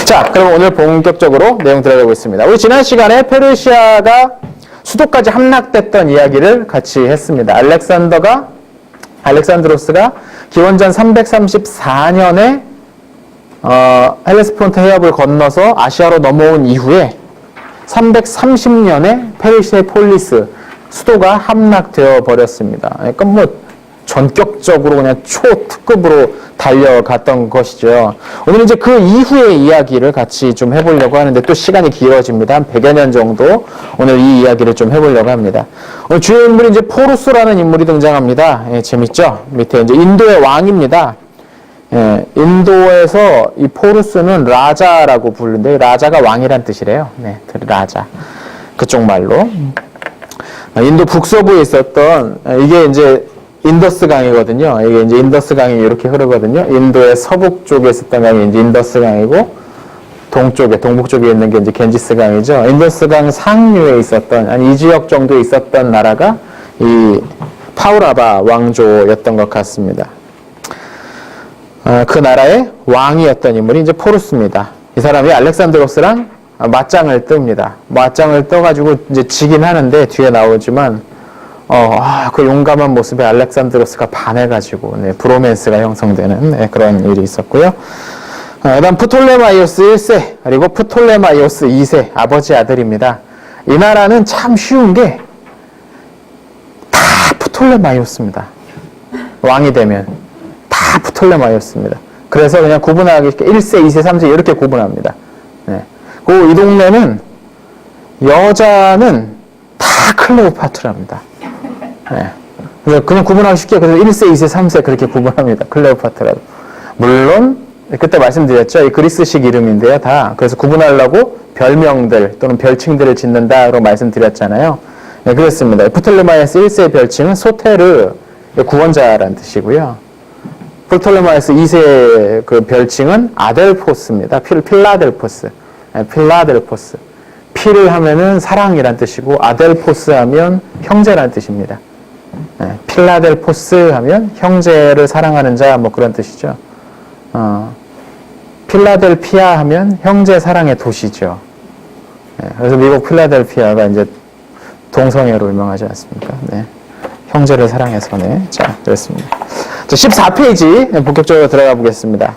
자, 그럼 오늘 본격적으로 내용 들어가보겠습니다. 우리 지난 시간에 페르시아가 수도까지 함락됐던 이야기를 같이 했습니다. 알렉산드로스가 기원전 334년에 헬레스폰트 해협을 건너서 아시아로 넘어온 이후에 330년에 페르시아 폴리스 수도가 함락되어 버렸습니다. 그러니까 뭐 전격적으로 그냥 초특급으로 달려갔던 것이죠. 오늘 이제 그 이후의 이야기를 같이 좀 해보려고 하는데 또 시간이 길어집니다. 한 100여 년 정도 오늘 이 이야기를 좀 해보려고 합니다. 오늘 주요 인물이 이제 포루스라는 인물이 등장합니다. 예, 재밌죠? 밑에 이제 인도의 왕입니다. 예, 인도에서 이 포루스는 라자라고 부르는데 라자가 왕이란 뜻이래요. 네, 라자. 그쪽 말로. 인도 북서부에 있었던 이게 이제 인더스 강이거든요. 이게 이제 인더스 강이 이렇게 흐르거든요. 인도의 서북 쪽에 있었던 강이 이제 인더스 강이고, 동북 쪽에 있는 게 이제 겐지스 강이죠. 인더스 강 상류에 있었던, 한 이 지역 정도에 있었던 나라가 이 파우라바 왕조였던 것 같습니다. 그 나라의 왕이었던 인물이 이제 포루스입니다. 이 사람이 알렉산드로스랑 맞짱을 뜹니다. 맞짱을 떠가지고 이제 지긴 하는데 뒤에 나오지만, 그 용감한 모습에 알렉산드로스가 반해가지고, 네, 브로맨스가 형성되는, 네, 그런 일이 있었고요. 그 다음 프톨레마이오스 1세, 그리고 프톨레마이오스 2세, 아버지 아들입니다. 이 나라는 참 쉬운 게, 다 프톨레마이오스입니다. 왕이 되면. 다 프톨레마이오스입니다. 그래서 그냥 구분하기 쉽게 1세, 2세, 3세 이렇게 구분합니다. 네. 이 동네는, 여자는 다 클레오파트라입니다. 네. 그냥 구분하기 쉽게 그래서 1세, 2세, 3세 그렇게 구분합니다. 클레오파트라도. 물론 그때 말씀드렸죠. 이 그리스식 이름인데요. 다. 그래서 구분하려고 별명들 또는 별칭들을 짓는다라고 말씀드렸잖아요. 네, 그렇습니다. 프톨레마이오스 1세의 별칭은 소테르, 구원자라는 뜻이고요. 프톨레마이오스 2세의 그 별칭은 아델포스입니다. 필라델포스. 네, 필라델포스. 피를 하면은 사랑이란 뜻이고 아델포스 하면 형제란 뜻입니다. 네, 필라델포스 하면 형제를 사랑하는 자 뭐 그런 뜻이죠. 필라델피아 하면 형제 사랑의 도시죠. 네, 그래서 미국 필라델피아가 이제 동성애로 유명하지 않습니까? 네, 형제를 사랑해서. 네, 자, 그렇습니다. 자, 14페이지 본격적으로 들어가 보겠습니다.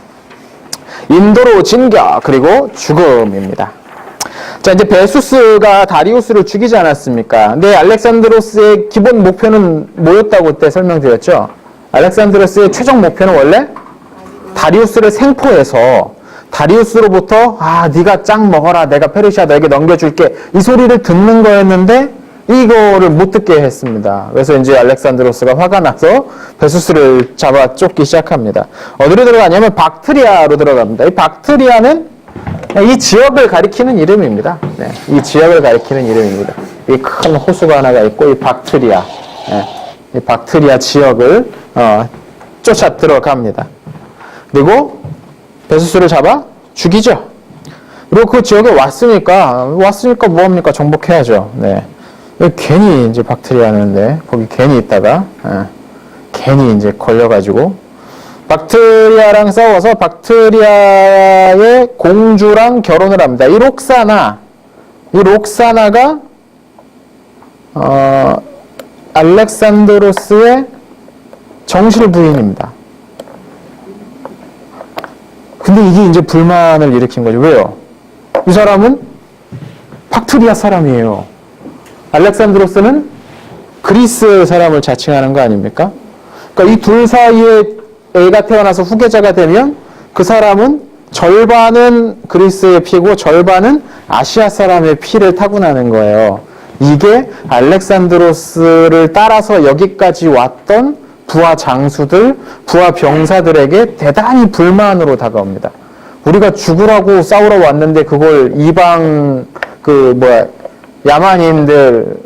인도로 진격 그리고 죽음입니다. 자, 이제 베수스가 다리우스를 죽이지 않았습니까? 근데 알렉산드로스의 기본 목표는 뭐였다고 그때 설명드렸죠? 알렉산드로스의 최종 목표는 원래 다리우스를 생포해서 다리우스로부터 네가 짱 먹어라, 내가 페르시아 너에게 넘겨줄게, 이 소리를 듣는 거였는데 이거를 못 듣게 했습니다. 그래서 이제 알렉산드로스가 화가 나서 베수스를 잡아 쫓기 시작합니다. 어디로 들어가냐면 박트리아로 들어갑니다. 이 박트리아는 이 지역을 가리키는 이름입니다. 네, 이 지역을 가리키는 이름입니다. 이 큰 호수가 하나가 있고 이 박트리아, 네, 이 박트리아 지역을 쫓아 들어갑니다. 그리고 베수스를 잡아 죽이죠. 그리고 그 지역에 왔으니까 뭐합니까? 정복해야죠. 네, 괜히 이제 박트리아는데 거기 괜히 있다가 괜히 이제 걸려가지고. 박트리아랑 싸워서 박트리아의 공주랑 결혼을 합니다. 이 록사나가 알렉산드로스의 정실 부인입니다. 근데 이게 이제 불만을 일으킨 거죠. 왜요? 이 사람은 박트리아 사람이에요. 알렉산드로스는 그리스 사람을 자칭하는 거 아닙니까? 그러니까 이 둘 사이에 애가 태어나서 후계자가 되면 그 사람은 절반은 그리스의 피고 절반은 아시아 사람의 피를 타고나는 거예요. 이게 알렉산드로스를 따라서 여기까지 왔던 부하 장수들, 부하 병사들에게 대단히 불만으로 다가옵니다. 우리가 죽으라고 싸우러 왔는데 그걸 이방 야만인들,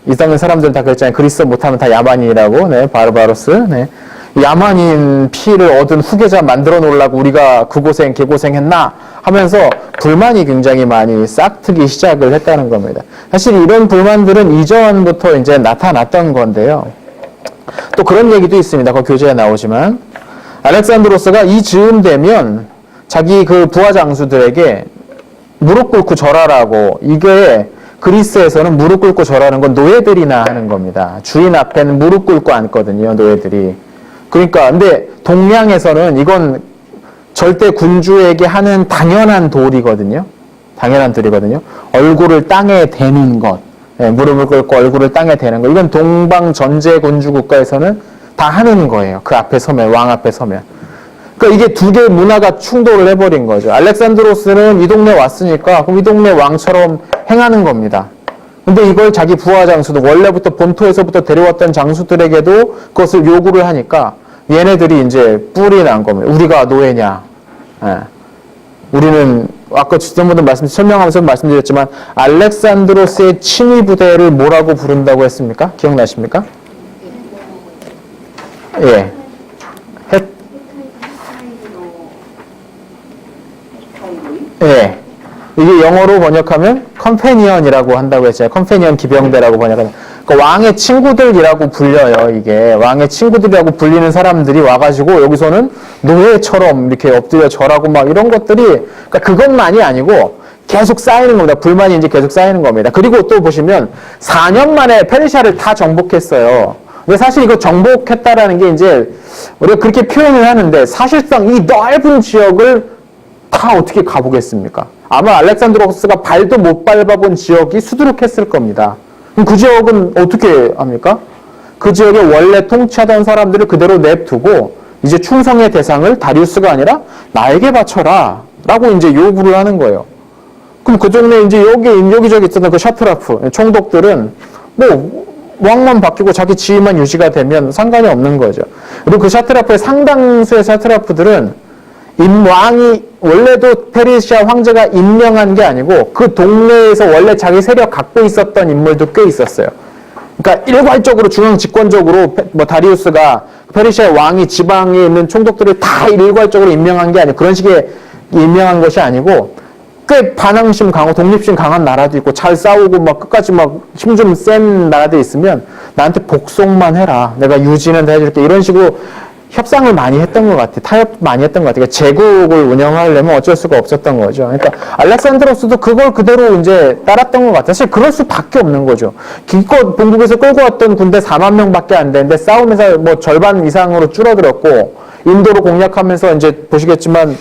이상한 사람들은 다 그랬잖아요. 그리스 못하면 다 야만인이라고. 네, 바르바로스. 네. 야만인 피를 얻은 후계자 만들어 놓으려고 우리가 그 고생 개고생 했나 하면서 불만이 굉장히 많이 싹트기 시작을 했다는 겁니다. 사실 이런 불만들은 이전부터 이제 나타났던 건데요. 또 그런 얘기도 있습니다. 그 교재에 나오지만 알렉산드로스가 이 즈음 되면 자기 그 부하 장수들에게 무릎 꿇고 절하라고. 이게 그리스에서는 무릎 꿇고 절하는 건 노예들이나 하는 겁니다. 주인 앞에는 무릎 꿇고 앉거든요, 노예들이. 그러니까 근데 동양에서는 이건 절대 군주에게 하는 당연한 도리거든요. 당연한 도리거든요. 얼굴을 땅에 대는 것. 예, 무릎을 꿇고 얼굴을 땅에 대는 것. 이건 동방 전제 군주 국가에서는 다 하는 거예요. 그 앞에 서면, 왕 앞에 서면. 그러니까 이게 두 개의 문화가 충돌을 해버린 거죠. 알렉산드로스는 이 동네 왔으니까 그럼 이 동네 왕처럼 행하는 겁니다. 근데 이걸 자기 부하 장수도 원래부터 본토에서부터 데려왔던 장수들에게도 그것을 요구를 하니까 얘네들이 이제 뿔이 난 겁니다. 우리가 노예냐. 예. 우리는 아까 지난번에 설명하면서 말씀드렸지만 알렉산드로스의 친위 부대를 뭐라고 부른다고 했습니까? 기억나십니까? 예. 예. 이게 영어로 번역하면 컴패니언이라고 한다고 했잖아요. 컴패니언 기병대라고 번역하면. 그러니까 왕의 친구들이라고 불려요. 이게 왕의 친구들이라고 불리는 사람들이 와가지고 여기서는 노예처럼 이렇게 엎드려 절하고 막 이런 것들이, 그러니까 그것만이 아니고 계속 쌓이는 겁니다. 불만이 이제 계속 쌓이는 겁니다. 그리고 또 보시면 4년 만에 페르시아를 다 정복했어요. 근데 사실 이거 정복했다라는 게 이제 우리가 그렇게 표현을 하는데 사실상 이 넓은 지역을 다 어떻게 가보겠습니까? 아마 알렉산드로스가 발도 못 밟아본 지역이 수두룩했을 겁니다. 그럼 그 지역은 어떻게 합니까? 그 지역에 원래 통치하던 사람들을 그대로 냅두고 이제 충성의 대상을 다리우스가 아니라 나에게 바쳐라 라고 이제 요구를 하는 거예요. 그럼 그 동네 이제 여기저기 있었던 그 샤트라프, 총독들은 뭐 왕만 바뀌고 자기 지위만 유지가 되면 상관이 없는 거죠. 그리고 그 샤트라프의 상당수의 샤트라프들은 왕이 원래도 페르시아 황제가 임명한 게 아니고 그 동네에서 원래 자기 세력 갖고 있었던 인물도 꽤 있었어요. 그러니까 일괄적으로 중앙 집권적으로 뭐 다리우스가 페르시아 왕이 지방에 있는 총독들을 다 일괄적으로 임명한 게 아니고 그런 식의 임명한 것이 아니고 꽤 반항심 강하고 독립심 강한 나라도 있고 잘 싸우고 막 끝까지 막 힘 좀 센 나라들 있으면 나한테 복속만 해라. 내가 유지는 다 해줄게. 이런 식으로 협상을 많이 했던 것 같아요. 타협 많이 했던 것 같아요. 그러니까 제국을 운영하려면 어쩔 수가 없었던 거죠. 그러니까 알렉산드로스도 그걸 그대로 이제 따랐던 것 같아요. 사실 그럴 수밖에 없는 거죠. 기껏 본국에서 끌고 왔던 군대 4만 명밖에 안 되는데 싸우면서 뭐 절반 이상으로 줄어들었고 인도로 공략하면서 이제 보시겠지만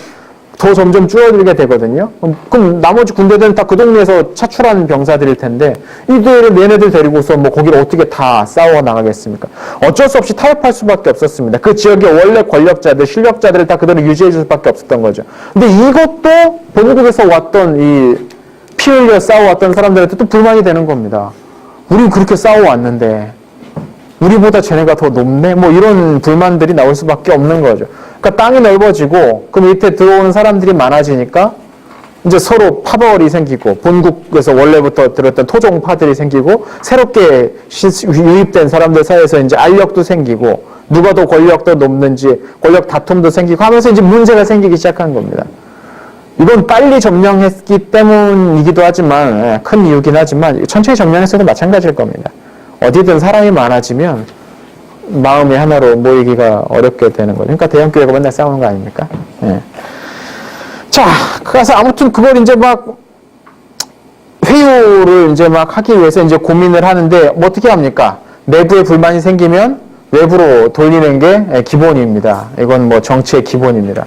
더 점점 줄어들게 되거든요. 그럼 나머지 군대들은 다 그 동네에서 차출한 병사들일 텐데 이들을 얘네들 데리고서 뭐 거기를 어떻게 다 싸워 나가겠습니까? 어쩔 수 없이 타협할 수밖에 없었습니다. 그 지역의 원래 권력자들, 실력자들을 다 그대로 유지해 줄 수밖에 없었던 거죠. 근데 이것도 본국에서 왔던 이 피 흘려 싸워왔던 사람들한테 또 불만이 되는 겁니다. 우린 그렇게 싸워왔는데 우리보다 쟤네가 더 높네? 뭐 이런 불만들이 나올 수밖에 없는 거죠. 그러니까 땅이 넓어지고 그 밑에 들어오는 사람들이 많아지니까 이제 서로 파벌이 생기고 본국에서 원래부터 들었던 토종파들이 생기고 새롭게 유입된 사람들 사이에서 이제 알력도 생기고 누가 더 권력도 높는지 권력 다툼도 생기고 하면서 이제 문제가 생기기 시작한 겁니다. 이건 빨리 점령했기 때문이기도 하지만 큰 이유긴 하지만 천천히 점령했어도 마찬가지일 겁니다. 어디든 사람이 많아지면 마음이 하나로 모이기가 어렵게 되는 거죠. 그러니까 대형교회가 맨날 싸우는 거 아닙니까? 예. 자, 그래서 아무튼 그걸 이제 막 회유를 이제 막 하기 위해서 이제 고민을 하는데 뭐 어떻게 합니까? 내부에 불만이 생기면 외부로 돌리는 게 기본입니다. 이건 뭐 정치의 기본입니다.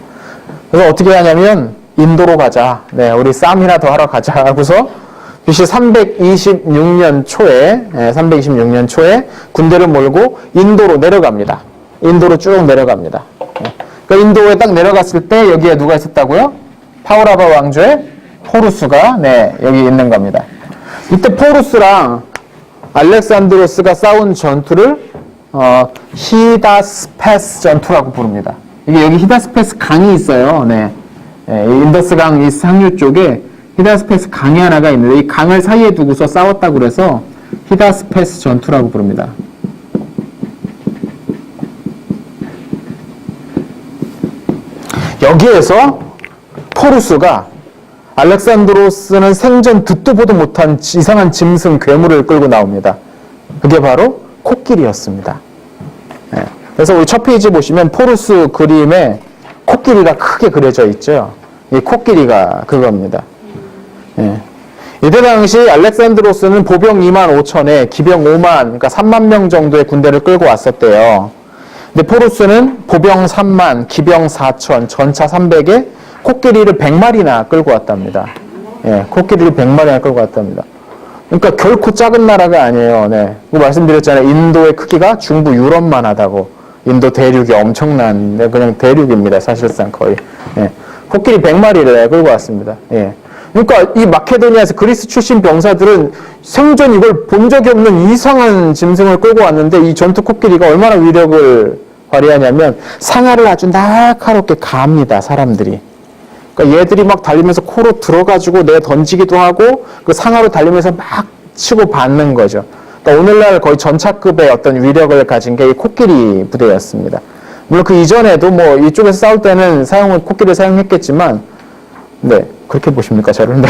그래서 어떻게 하냐면 인도로 가자. 네, 우리 싸움이나 더 하러 가자 하고서 BC 326년 초에 군대를 몰고 인도로 내려갑니다. 인도로 쭉 내려갑니다. 그러니까 인도에 딱 내려갔을 때 여기에 누가 있었다고요? 파우라바 왕조의 포루스가 여기 있는 겁니다. 이때 포루스랑 알렉산드로스가 싸운 전투를 히다스페스 전투라고 부릅니다. 이게 여기 히다스페스 강이 있어요. 인더스 강 이 상류 쪽에 히다스페스 강이 하나가 있는데 이 강을 사이에 두고서 싸웠다고 그래서 히다스페스 전투라고 부릅니다. 여기에서 포루스가 알렉산드로스는 생전 듣도 보도 못한 이상한 짐승 괴물을 끌고 나옵니다. 그게 바로 코끼리였습니다. 그래서 우리 첫 페이지 보시면 포루스 그림에 코끼리가 크게 그려져 있죠. 이 코끼리가 그겁니다. 예. 이때 당시 알렉산드로스는 보병 2만 5천에 기병 5만, 그러니까 3만 명 정도의 군대를 끌고 왔었대요. 근데 포루스는 보병 3만, 기병 4천, 전차 300에 코끼리를 100마리나 끌고 왔답니다. 예, 코끼리를 100마리나 끌고 왔답니다. 그러니까 결코 작은 나라가 아니에요. 네. 말씀드렸잖아요. 인도의 크기가 중부 유럽만 하다고. 인도 대륙이 엄청난, 그냥 대륙입니다. 사실상 거의. 예. 코끼리 100마리를 끌고 왔습니다. 예. 그러니까 이 마케도니아에서 그리스 출신 병사들은 생전 이걸 본 적이 없는 이상한 짐승을 끌고 왔는데 이 전투 코끼리가 얼마나 위력을 발휘하냐면 상하를 아주 날카롭게 갑니다. 사람들이. 그러니까 얘들이 막 달리면서 코로 들어가지고 내 던지기도 하고 그 상하로 달리면서 막 치고 받는 거죠. 그러니까 오늘날 거의 전차급의 어떤 위력을 가진 게 이 코끼리 부대였습니다. 물론 그 이전에도 뭐 이쪽에서 싸울 때는 코끼리를 사용했겠지만, 네, 그렇게 보십니까, 저를? 네.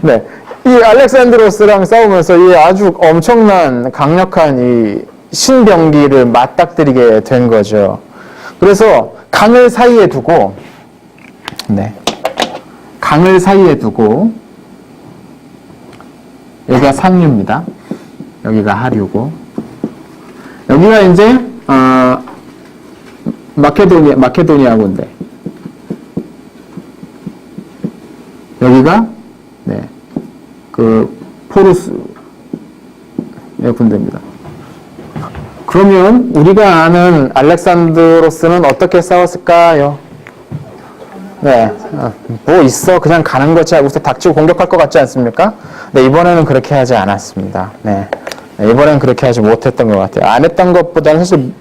네. 이 알렉산드로스랑 싸우면서 이 아주 엄청난 강력한 이 신병기를 맞닥뜨리게 된 거죠. 그래서 강을 사이에 두고, 네. 강을 사이에 두고, 여기가 상류입니다. 여기가 하류고, 여기가 이제, 마케도니아군대. 여기가, 네. 포루스, 군대입니다. 그러면 우리가 아는 알렉산드로스는 어떻게 싸웠을까요? 네, 뭐 있어 그냥 가는 거지 하고서 닥치고 공격할 것 같지 않습니까? 네, 이번에는 그렇게 하지 않았습니다. 네, 이번에는 그렇게 하지 못했던 것 같아요. 안 했던 것보다는 사실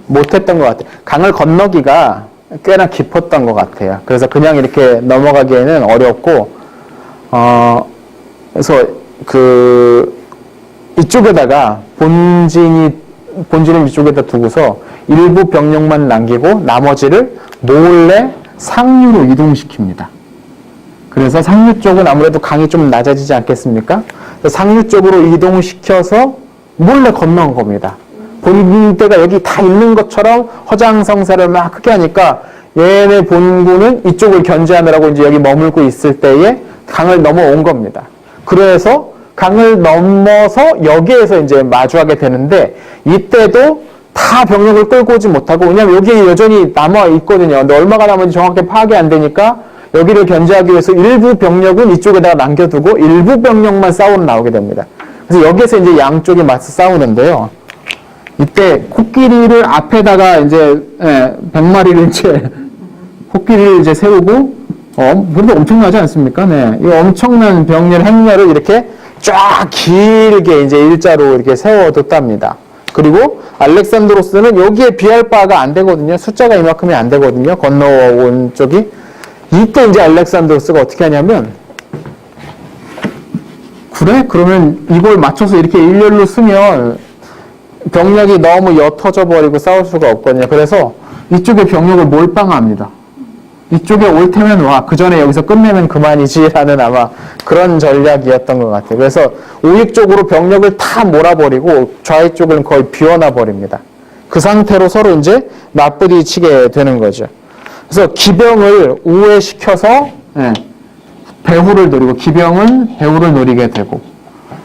못했던 것 같아요. 강을 건너기가 꽤나 깊었던 것 같아요. 그래서 그냥 이렇게 넘어가기에는 어렵고, 그래서 이쪽에다가 본진을 이쪽에다 두고서 일부 병력만 남기고 나머지를 몰래 상류로 이동시킵니다. 그래서 상류 쪽은 아무래도 강이 좀 낮아지지 않겠습니까? 상류 쪽으로 이동시켜서 몰래 건너온 겁니다. 본대가 여기 다 있는 것처럼 허장성사를 막 크게 하니까 얘네 본군은 이쪽을 견제하느라고 이제 여기 머물고 있을 때에 강을 넘어온 겁니다. 그래서 강을 넘어서 여기에서 이제 마주하게 되는데 이때도 다 병력을 끌고 오지 못하고, 왜냐면 여기에 여전히 남아 있거든요. 근데 얼마가 남은지 정확히 파악이 안 되니까 여기를 견제하기 위해서 일부 병력은 이쪽에다가 남겨두고 일부 병력만 싸우러 나오게 됩니다. 그래서 여기에서 이제 양쪽이 맞서 싸우는데요. 이때 코끼리를 앞에다가 이제 100마리를 이제 코끼리를 이제 세우고 그런데 엄청나지 않습니까? 네. 이 엄청난 병렬 행렬을 이렇게 쫙 길게 이제 일자로 이렇게 세워뒀답니다. 그리고 알렉산드로스는 여기에 비할 바가 안 되거든요. 숫자가 이만큼이 안 되거든요. 건너온 쪽이. 이때 이제 알렉산드로스가 어떻게 하냐면, 그래? 그러면 이걸 맞춰서 이렇게 일렬로 쓰면 병력이 너무 옅어져 버리고 싸울 수가 없거든요. 그래서 이쪽에 병력을 몰빵합니다. 이쪽에 올 테면 와. 그 전에 여기서 끝내면 그만이지라는 아마 그런 전략이었던 것 같아요. 그래서 우익 쪽으로 병력을 다 몰아버리고 좌익 쪽은 거의 비워놔 버립니다. 그 상태로 서로 이제 맞부딪히게 되는 거죠. 그래서 기병을 우회시켜서 배후를 노리고, 기병은 배후를 노리게 되고,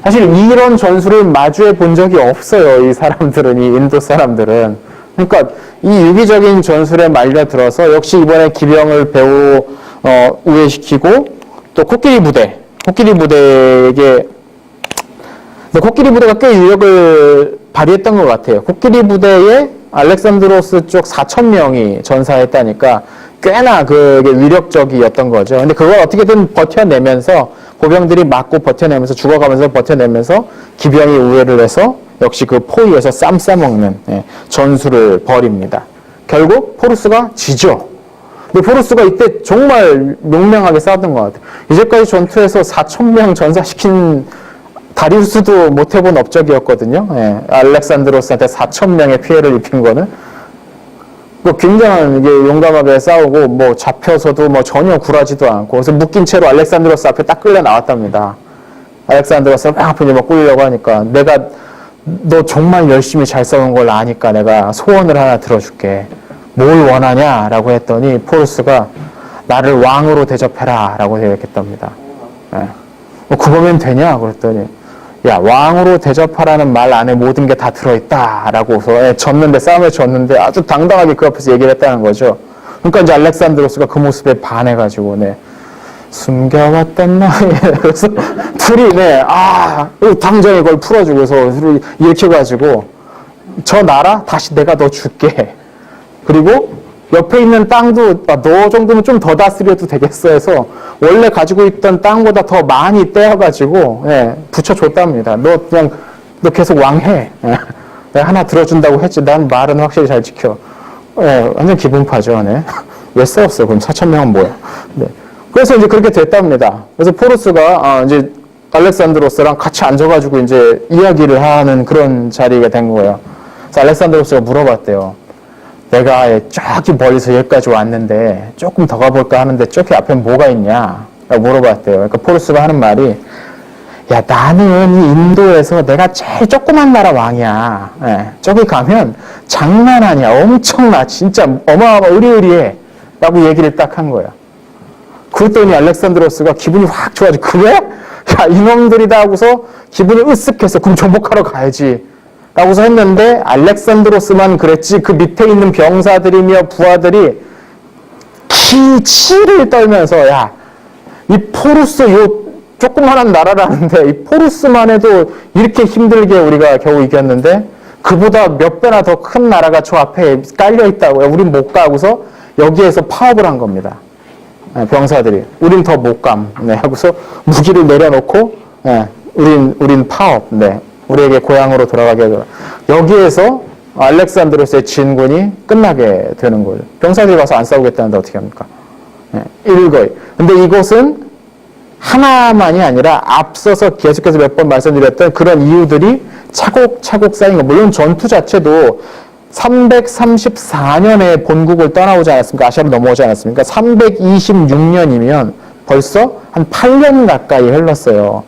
사실 이런 전술을 마주해 본 적이 없어요. 이 사람들은, 이 인도 사람들은. 그러니까 이 유기적인 전술에 말려들어서 역시 이번에 기병을 배후 우회시키고, 또 코끼리 부대가 꽤 유력을 발휘했던 것 같아요. 코끼리 부대에 알렉산드로스 쪽 4,000명이 전사했다니까 꽤나 그게 위력적이었던 거죠. 근데 그걸 어떻게든 버텨내면서, 보병들이 맞고 버텨내면서, 죽어가면서 버텨내면서 기병이 우회를 해서 역시 그 포위에서 쌈 싸먹는 전술을 벌입니다. 결국 포루스가 지죠. 근데 포루스가 이때 정말 용맹하게 싸웠던 것 같아요. 이제까지 전투에서 4,000명 전사시킨 다리우스도 못 해본 업적이었거든요. 알렉산드로스한테 4,000명의 피해를 입힌 거는. 굉장한 용감하게 싸우고, 뭐 잡혀서도 뭐 전혀 굴하지도 않고, 그래서 묶인 채로 알렉산드로스 앞에 딱 끌려 나왔답니다. 알렉산드로스가 막 분이 막 끌려고 하니까, 너 정말 열심히 잘 싸운 걸 아니까 내가 소원을 하나 들어줄게. 뭘 원하냐? 라고 했더니 포루스가, 나를 왕으로 대접해라 라고 대역했답니다. 예. 그거면 되냐? 그랬더니 야, 왕으로 대접하라는 말 안에 모든 게 다 들어있다 라고서 졌는데, 싸움에 졌는데 아주 당당하게 그 앞에서 얘기를 했다는 거죠. 그러니까 이제 알렉산드로스가 그 모습에 반해가지고 숨겨왔던 나의 그래서 둘이 당장에 그걸 풀어주고서 둘이 일으켜가지고 저 나라 다시 내가 너 줄게. 그리고 옆에 있는 땅도 너 정도면 좀 더 다스려도 되겠어 해서 원래 가지고 있던 땅보다 더 많이 떼어가지고 붙여줬답니다. 너 계속 왕해. 내가 하나 들어준다고 했지. 난 말은 확실히 잘 지켜. 완전 기분파죠. 왜 싸웠어? 그럼 4,000명은 뭐야? 그래서 이제 그렇게 됐답니다. 그래서 포르스가 이제 알렉산드로스랑 같이 앉아가지고 이제 이야기를 하는 그런 자리가 된 거예요. 그래서 알렉산드로스가 물어봤대요. 내가 저기 멀리서 여기까지 왔는데 조금 더 가볼까 하는데 저기 앞에 뭐가 있냐? 라고 물어봤대요. 그러니까 포르스가 하는 말이 야, 나는 이 인도에서 내가 제일 조그만 나라 왕이야. 저기 가면 장난 아니야. 엄청나. 진짜 의리의리해. 라고 얘기를 딱 한 거야. 그랬더니 알렉산드로스가 기분이 확 좋아지고 그래? 야, 이놈들이다 하고서 기분이 으쓱해서 그럼 정복하러 가야지. 라고서 했는데 알렉산드로스만 그랬지 그 밑에 있는 병사들이며 부하들이 치를 떨면서 야, 이 포르스 요 조그만한 나라라는데 이 포르스만 해도 이렇게 힘들게 우리가 겨우 이겼는데 그보다 몇 배나 더 큰 나라가 저 앞에 깔려 있다고. 우린 못 가 하고서 여기에서 파업을 한 겁니다. 병사들이 우린 더 못 감. 하고서 무기를 내려놓고 우린 파업. 우리에게 고향으로 돌아가게 해줘라. 여기에서 알렉산드로스의 진군이 끝나게 되는 거예요. 병사들이 가서 안 싸우겠다는데 어떻게 합니까? 일거이. 근데 이것은 하나만이 아니라 앞서서 계속해서 몇 번 말씀드렸던 그런 이유들이 차곡차곡 쌓인 거. 물론 전투 자체도 334년에 본국을 떠나오지 않았습니까? 아시아로 넘어오지 않았습니까? 326년이면 벌써 한 8년 가까이 흘렀어요.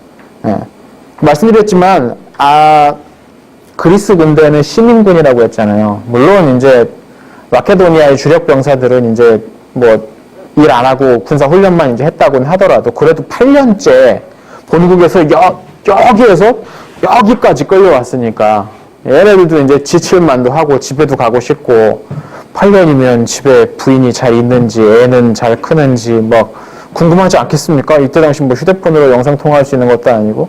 말씀드렸지만 그리스 군대는 시민군이라고 했잖아요. 물론 이제 마케도니아의 주력 병사들은 이제 일 안 하고 군사 훈련만 이제 했다고는 하더라도 그래도 8년째 본국에서 여기에서 여기까지 끌려왔으니까 얘네들도 이제 지칠만도 하고 집에도 가고 싶고 8년이면 집에 부인이 잘 있는지 애는 잘 크는지 궁금하지 않겠습니까? 이때 당시 휴대폰으로 영상 통화할 수 있는 것도 아니고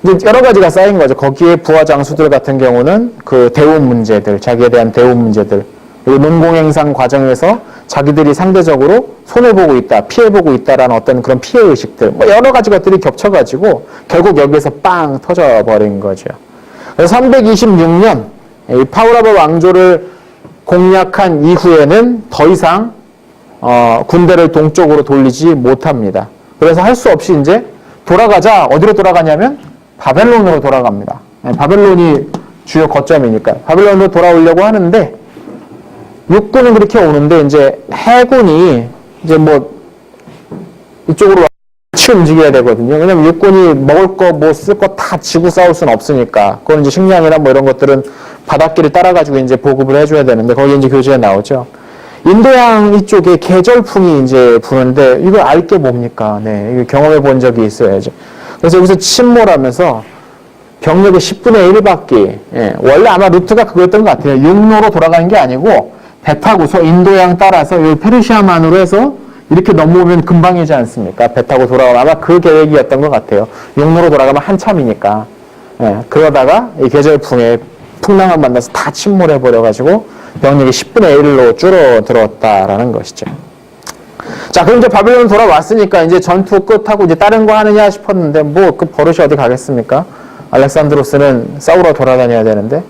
이제 여러 가지가 쌓인 거죠. 거기에 부하 장수들 같은 경우는 그 대우 문제들, 자기에 대한 대우 문제들, 그리고 농공행상 과정에서 자기들이 상대적으로 손해보고 있다, 피해보고 있다라는 어떤 그런 피해의식들, 여러 가지 것들이 겹쳐가지고 결국 여기에서 빵 터져버린 거죠. 그래서 326년 이 파우라바 왕조를 공략한 이후에는 더 이상 군대를 동쪽으로 돌리지 못합니다. 그래서 할 수 없이 이제 돌아가자. 어디로 돌아가냐면 바벨론으로 돌아갑니다. 바벨론이 주요 거점이니까 바벨론으로 돌아오려고 하는데 육군은 그렇게 오는데 이제 해군이 이제 이쪽으로 같이 움직여야 되거든요. 왜냐면 육군이 먹을 거 쓸 거 다 지고 싸울 수는 없으니까. 그건 이제 식량이나 이런 것들은 바닷길을 따라가지고 이제 보급을 해줘야 되는데 거기 이제 교재에 나오죠. 인도양 이쪽에 계절풍이 이제 부는데 이거 알 게 뭡니까? 이거 경험해 본 적이 있어야죠. 그래서 여기서 침몰하면서 병력의 10분의 1바퀴. 원래 아마 루트가 그거였던 것 같아요. 육로로 돌아가는 게 아니고 배 타고서 인도양 따라서 이 페르시아만으로 해서 이렇게 넘어오면 금방이지 않습니까? 배 타고 돌아오면 아마 그 계획이었던 것 같아요. 육로로 돌아가면 한참이니까. 그러다가 이 계절풍에 풍랑을 만나서 다 침몰해버려가지고 병력이 10분의 1로 줄어들었다라는 것이죠. 자, 그럼 이제 바벨론 돌아왔으니까 이제 전투 끝하고 이제 다른 거 하느냐 싶었는데 그 버릇이 어디 가겠습니까? 알렉산드로스는 싸우러 돌아다녀야 되는데.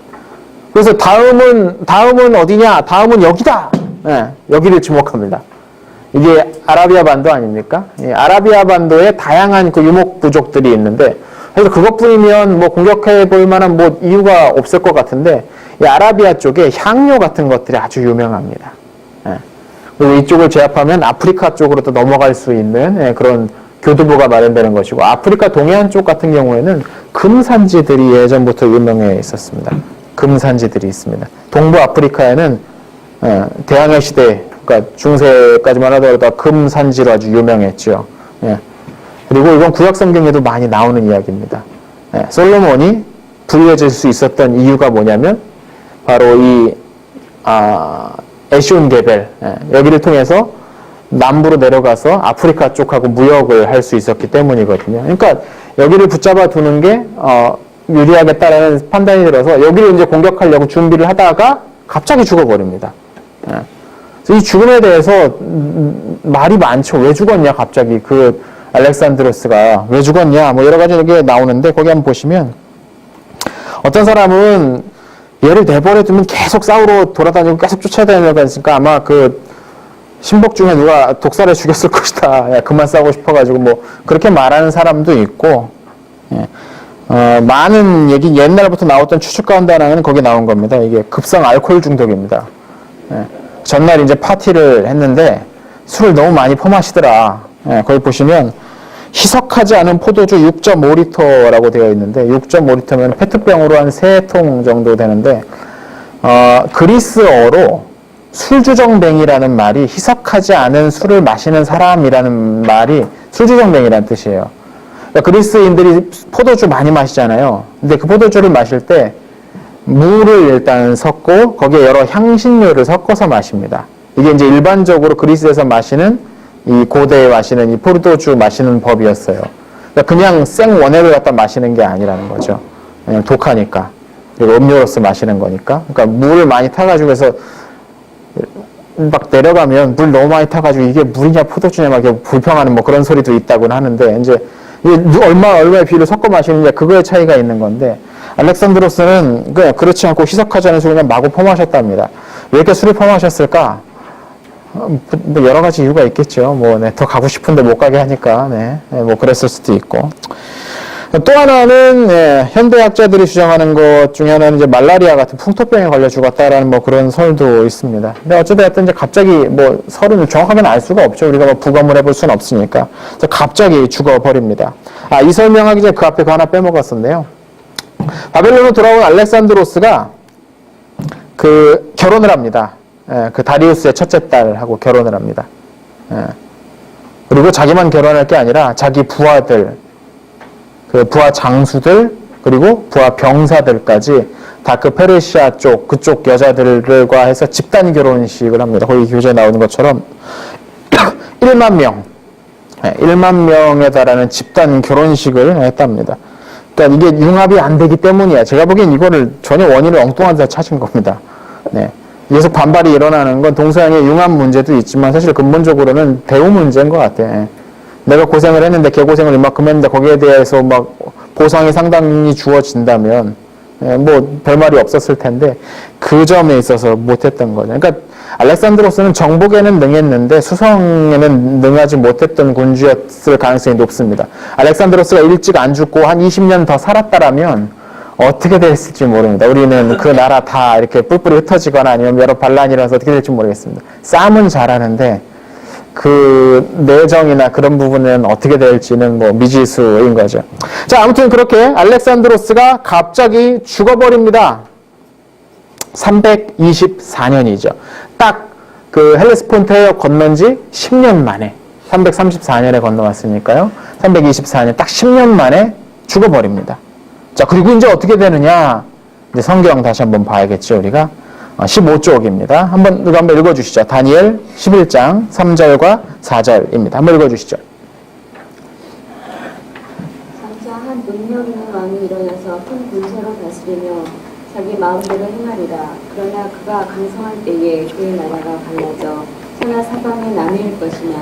그래서 다음은 어디냐? 다음은 여기다! 여기를 주목합니다. 이게 아라비아 반도 아닙니까? 아라비아 반도에 다양한 그 유목 부족들이 있는데, 그래서 그것뿐이면 공격해 볼 만한 이유가 없을 것 같은데, 이 아라비아 쪽에 향료 같은 것들이 아주 유명합니다. 그리고 이쪽을 제압하면 아프리카 쪽으로 또 넘어갈 수 있는 그런 교두보가 마련되는 것이고, 아프리카 동해안 쪽 같은 경우에는 금산지들이 예전부터 유명해 있었습니다. 금산지들이 있습니다. 동부 아프리카에는 대항해 시대 그러니까 중세까지만 하더라도 금산지로 아주 유명했죠. 예. 그리고 이건 구약 성경에도 많이 나오는 이야기입니다. 예. 솔로몬이 부유해질 수 있었던 이유가 뭐냐면 바로 이 에시온 게벨, 예. 여기를 통해서 남부로 내려가서 아프리카 쪽하고 무역을 할 수 있었기 때문이거든요. 그러니까 여기를 붙잡아 두는 게 유리하겠다라는 판단이 들어서 여기를 이제 공격하려고 준비를 하다가 갑자기 죽어버립니다. 예. 이 죽음에 대해서 말이 많죠. 왜 죽었냐 갑자기 그 알렉산드로스가 왜 죽었냐 뭐 여러 가지 게 나오는데 거기 한번 보시면 어떤 사람은 얘를 내버려두면 계속 싸우러 돌아다니고 계속 쫓아다니려고 했으니까 아마 그 신복 중에 누가 독살해 죽였을 것이다. 야, 그만 싸우고 싶어가지고 뭐 그렇게 말하는 사람도 있고 예. 많은 얘기 옛날부터 나왔던 추측 가운데 하나는 거기 나온 겁니다. 이게 급성 알코올 중독입니다. 예. 전날 이제 파티를 했는데 술을 너무 많이 퍼마시더라. 예. 거기 보시면 희석하지 않은 포도주 6.5리터라고 되어 있는데 6.5리터면 페트병으로 한 3통 정도 되는데 그리스어로 술주정뱅이라는 말이 희석하지 않은 술을 마시는 사람이라는 말이 술주정뱅이라는 뜻이에요. 그러니까 그리스인들이 포도주 많이 마시잖아요. 근데 그 포도주를 마실 때 물을 일단 섞고 거기에 여러 향신료를 섞어서 마십니다. 이게 이제 일반적으로 그리스에서 마시는 이 고대에 마시는 이 포도주 마시는 법이었어요. 그러니까 그냥 생 원액을 갖다 마시는 게 아니라는 거죠. 그냥 독하니까. 그리고 음료로서 마시는 거니까. 그러니까 물을 많이 타가지고 해서 막 내려가면 물 너무 많이 타가지고 이게 물이냐 포도주냐 막 불평하는 뭐 그런 소리도 있다고는 하는데 이제 얼마의 비율을 섞어 마시느냐 그거의 차이가 있는 건데 알렉산드로스는 그냥 그렇지 않고 희석하지 않은 술을 그냥 마구 퍼마셨답니다. 왜 이렇게 술을 퍼마셨을까? 뭐 여러 가지 이유가 있겠죠. 뭐 네, 더 가고 싶은데 못 가게 하니까 뭐 그랬을 수도 있고. 또 하나는 현대학자들이 주장하는 것 중에 하나는 이제 말라리아 같은 풍토병에 걸려 죽었다라는 뭐 그런 설도 있습니다. 근데 어찌됐든 이제 갑자기 뭐 설은 정확하게는 알 수가 없죠. 우리가 뭐 부검을 해볼 수는 없으니까. 그래서 갑자기 죽어버립니다. 이 설명하기 전에 그 앞에 그 하나 빼먹었었는데요. 바벨론으로 돌아온 알렉산드로스가 그 결혼을 합니다. 그 다리우스의 첫째 딸하고 결혼을 합니다. 그리고 자기만 결혼할 게 아니라 자기 부하들, 그 부하 장수들 그리고 부하 병사들까지 다 그 페르시아 쪽 그쪽 여자들과 해서 집단 결혼식을 합니다. 거기 교재에 나오는 것처럼 1만 명, 1만 명에 달하는 집단 결혼식을 했답니다. 그러니까 이게 융합이 안 되기 때문이야. 제가 보기엔 이거를 전혀 원인을 엉뚱한 데서 찾은 겁니다. 네. 계속 반발이 일어나는 건 동서양의 융합 문제도 있지만 사실 근본적으로는 대우 문제인 것 같아. 내가 고생을 했는데 개고생을 이만큼 했는데 거기에 대해서 막 보상이 상당히 주어진다면 뭐 별말이 없었을 텐데 그 점에 있어서 못했던 거죠. 그러니까 알렉산드로스는 정복에는 능했는데 수성에는 능하지 못했던 군주였을 가능성이 높습니다. 알렉산드로스가 일찍 안 죽고 한 20년 더 살았다라면 어떻게 됐을지 모릅니다. 우리는 그 나라 다 이렇게 뿔뿔이 흩어지거나 아니면 여러 반란이 일어나서 어떻게 될지 모르겠습니다. 싸움은 잘하는데 그 내정이나 그런 부분은 어떻게 될지는 뭐 미지수인 거죠. 자, 아무튼 그렇게 알렉산드로스가 갑자기 죽어버립니다. 324년이죠. 딱 그 헬레스폰트 해역 건넌 지 10년 만에 334년에 건너왔으니까요. 324년 딱 10년 만에 죽어버립니다. 자, 그리고 이제 어떻게 되느냐? 이제 성경 다시 한번 봐야겠죠, 우리가. 15쪽입니다. 한번 읽어주시죠. 다니엘 11장 3절과 4절입니다. 한번 읽어주시죠. 장차 한 능력 있는 왕이 일어나서 큰 군사로 다스리며 자기 마음대로 행하리라. 그러나 그가 강성할 때에 그의 나라가 갈라져 서나 사방에 나누일 것이며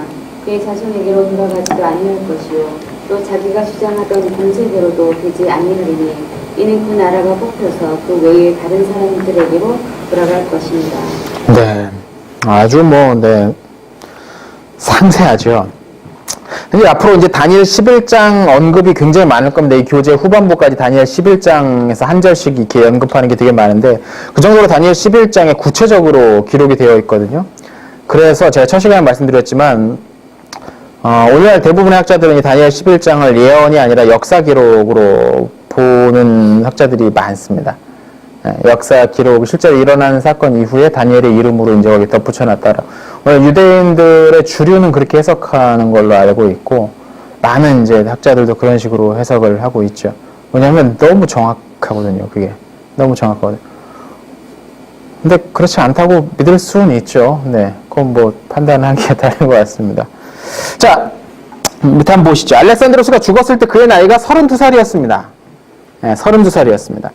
그의 자손에게로 돌아가지도 아니할 것이요 또 자기가 주장하던 본세대로도 되지 아니하리니 이는 그 나라가 뽑혀서 그 외에 다른 사람들에게로 돌아갈 것입니다. 네, 아주 상세하죠. 근데 앞으로 이제 다니엘 11장 언급이 굉장히 많을 겁니다. 이 교재 후반부까지 다니엘 11장에서 한 절씩 이렇게 언급하는 게 되게 많은데 그 정도로 다니엘 11장에 구체적으로 기록이 되어 있거든요. 그래서 제가 첫 시간에 말씀드렸지만 오늘날 대부분의 학자들은 이 다니엘 11장을 예언이 아니라 역사 기록으로 보는 학자들이 많습니다. 역사 기록, 실제로 일어난 사건 이후에 다니엘의 이름으로 이제 거기 덧붙여놨다라. 오늘 유대인들의 주류는 그렇게 해석하는 걸로 알고 있고, 많은 이제 학자들도 그런 식으로 해석을 하고 있죠. 왜냐하면 너무 정확하거든요, 그게. 너무 정확하거든요. 근데 그렇지 않다고 믿을 수는 있죠. 네. 그건 뭐 판단하기에 따른 것 같습니다. 자, 밑에 한번 보시죠. 알렉산드로스가 죽었을 때 그의 나이가 32살이었습니다. 네, 32살이었습니다.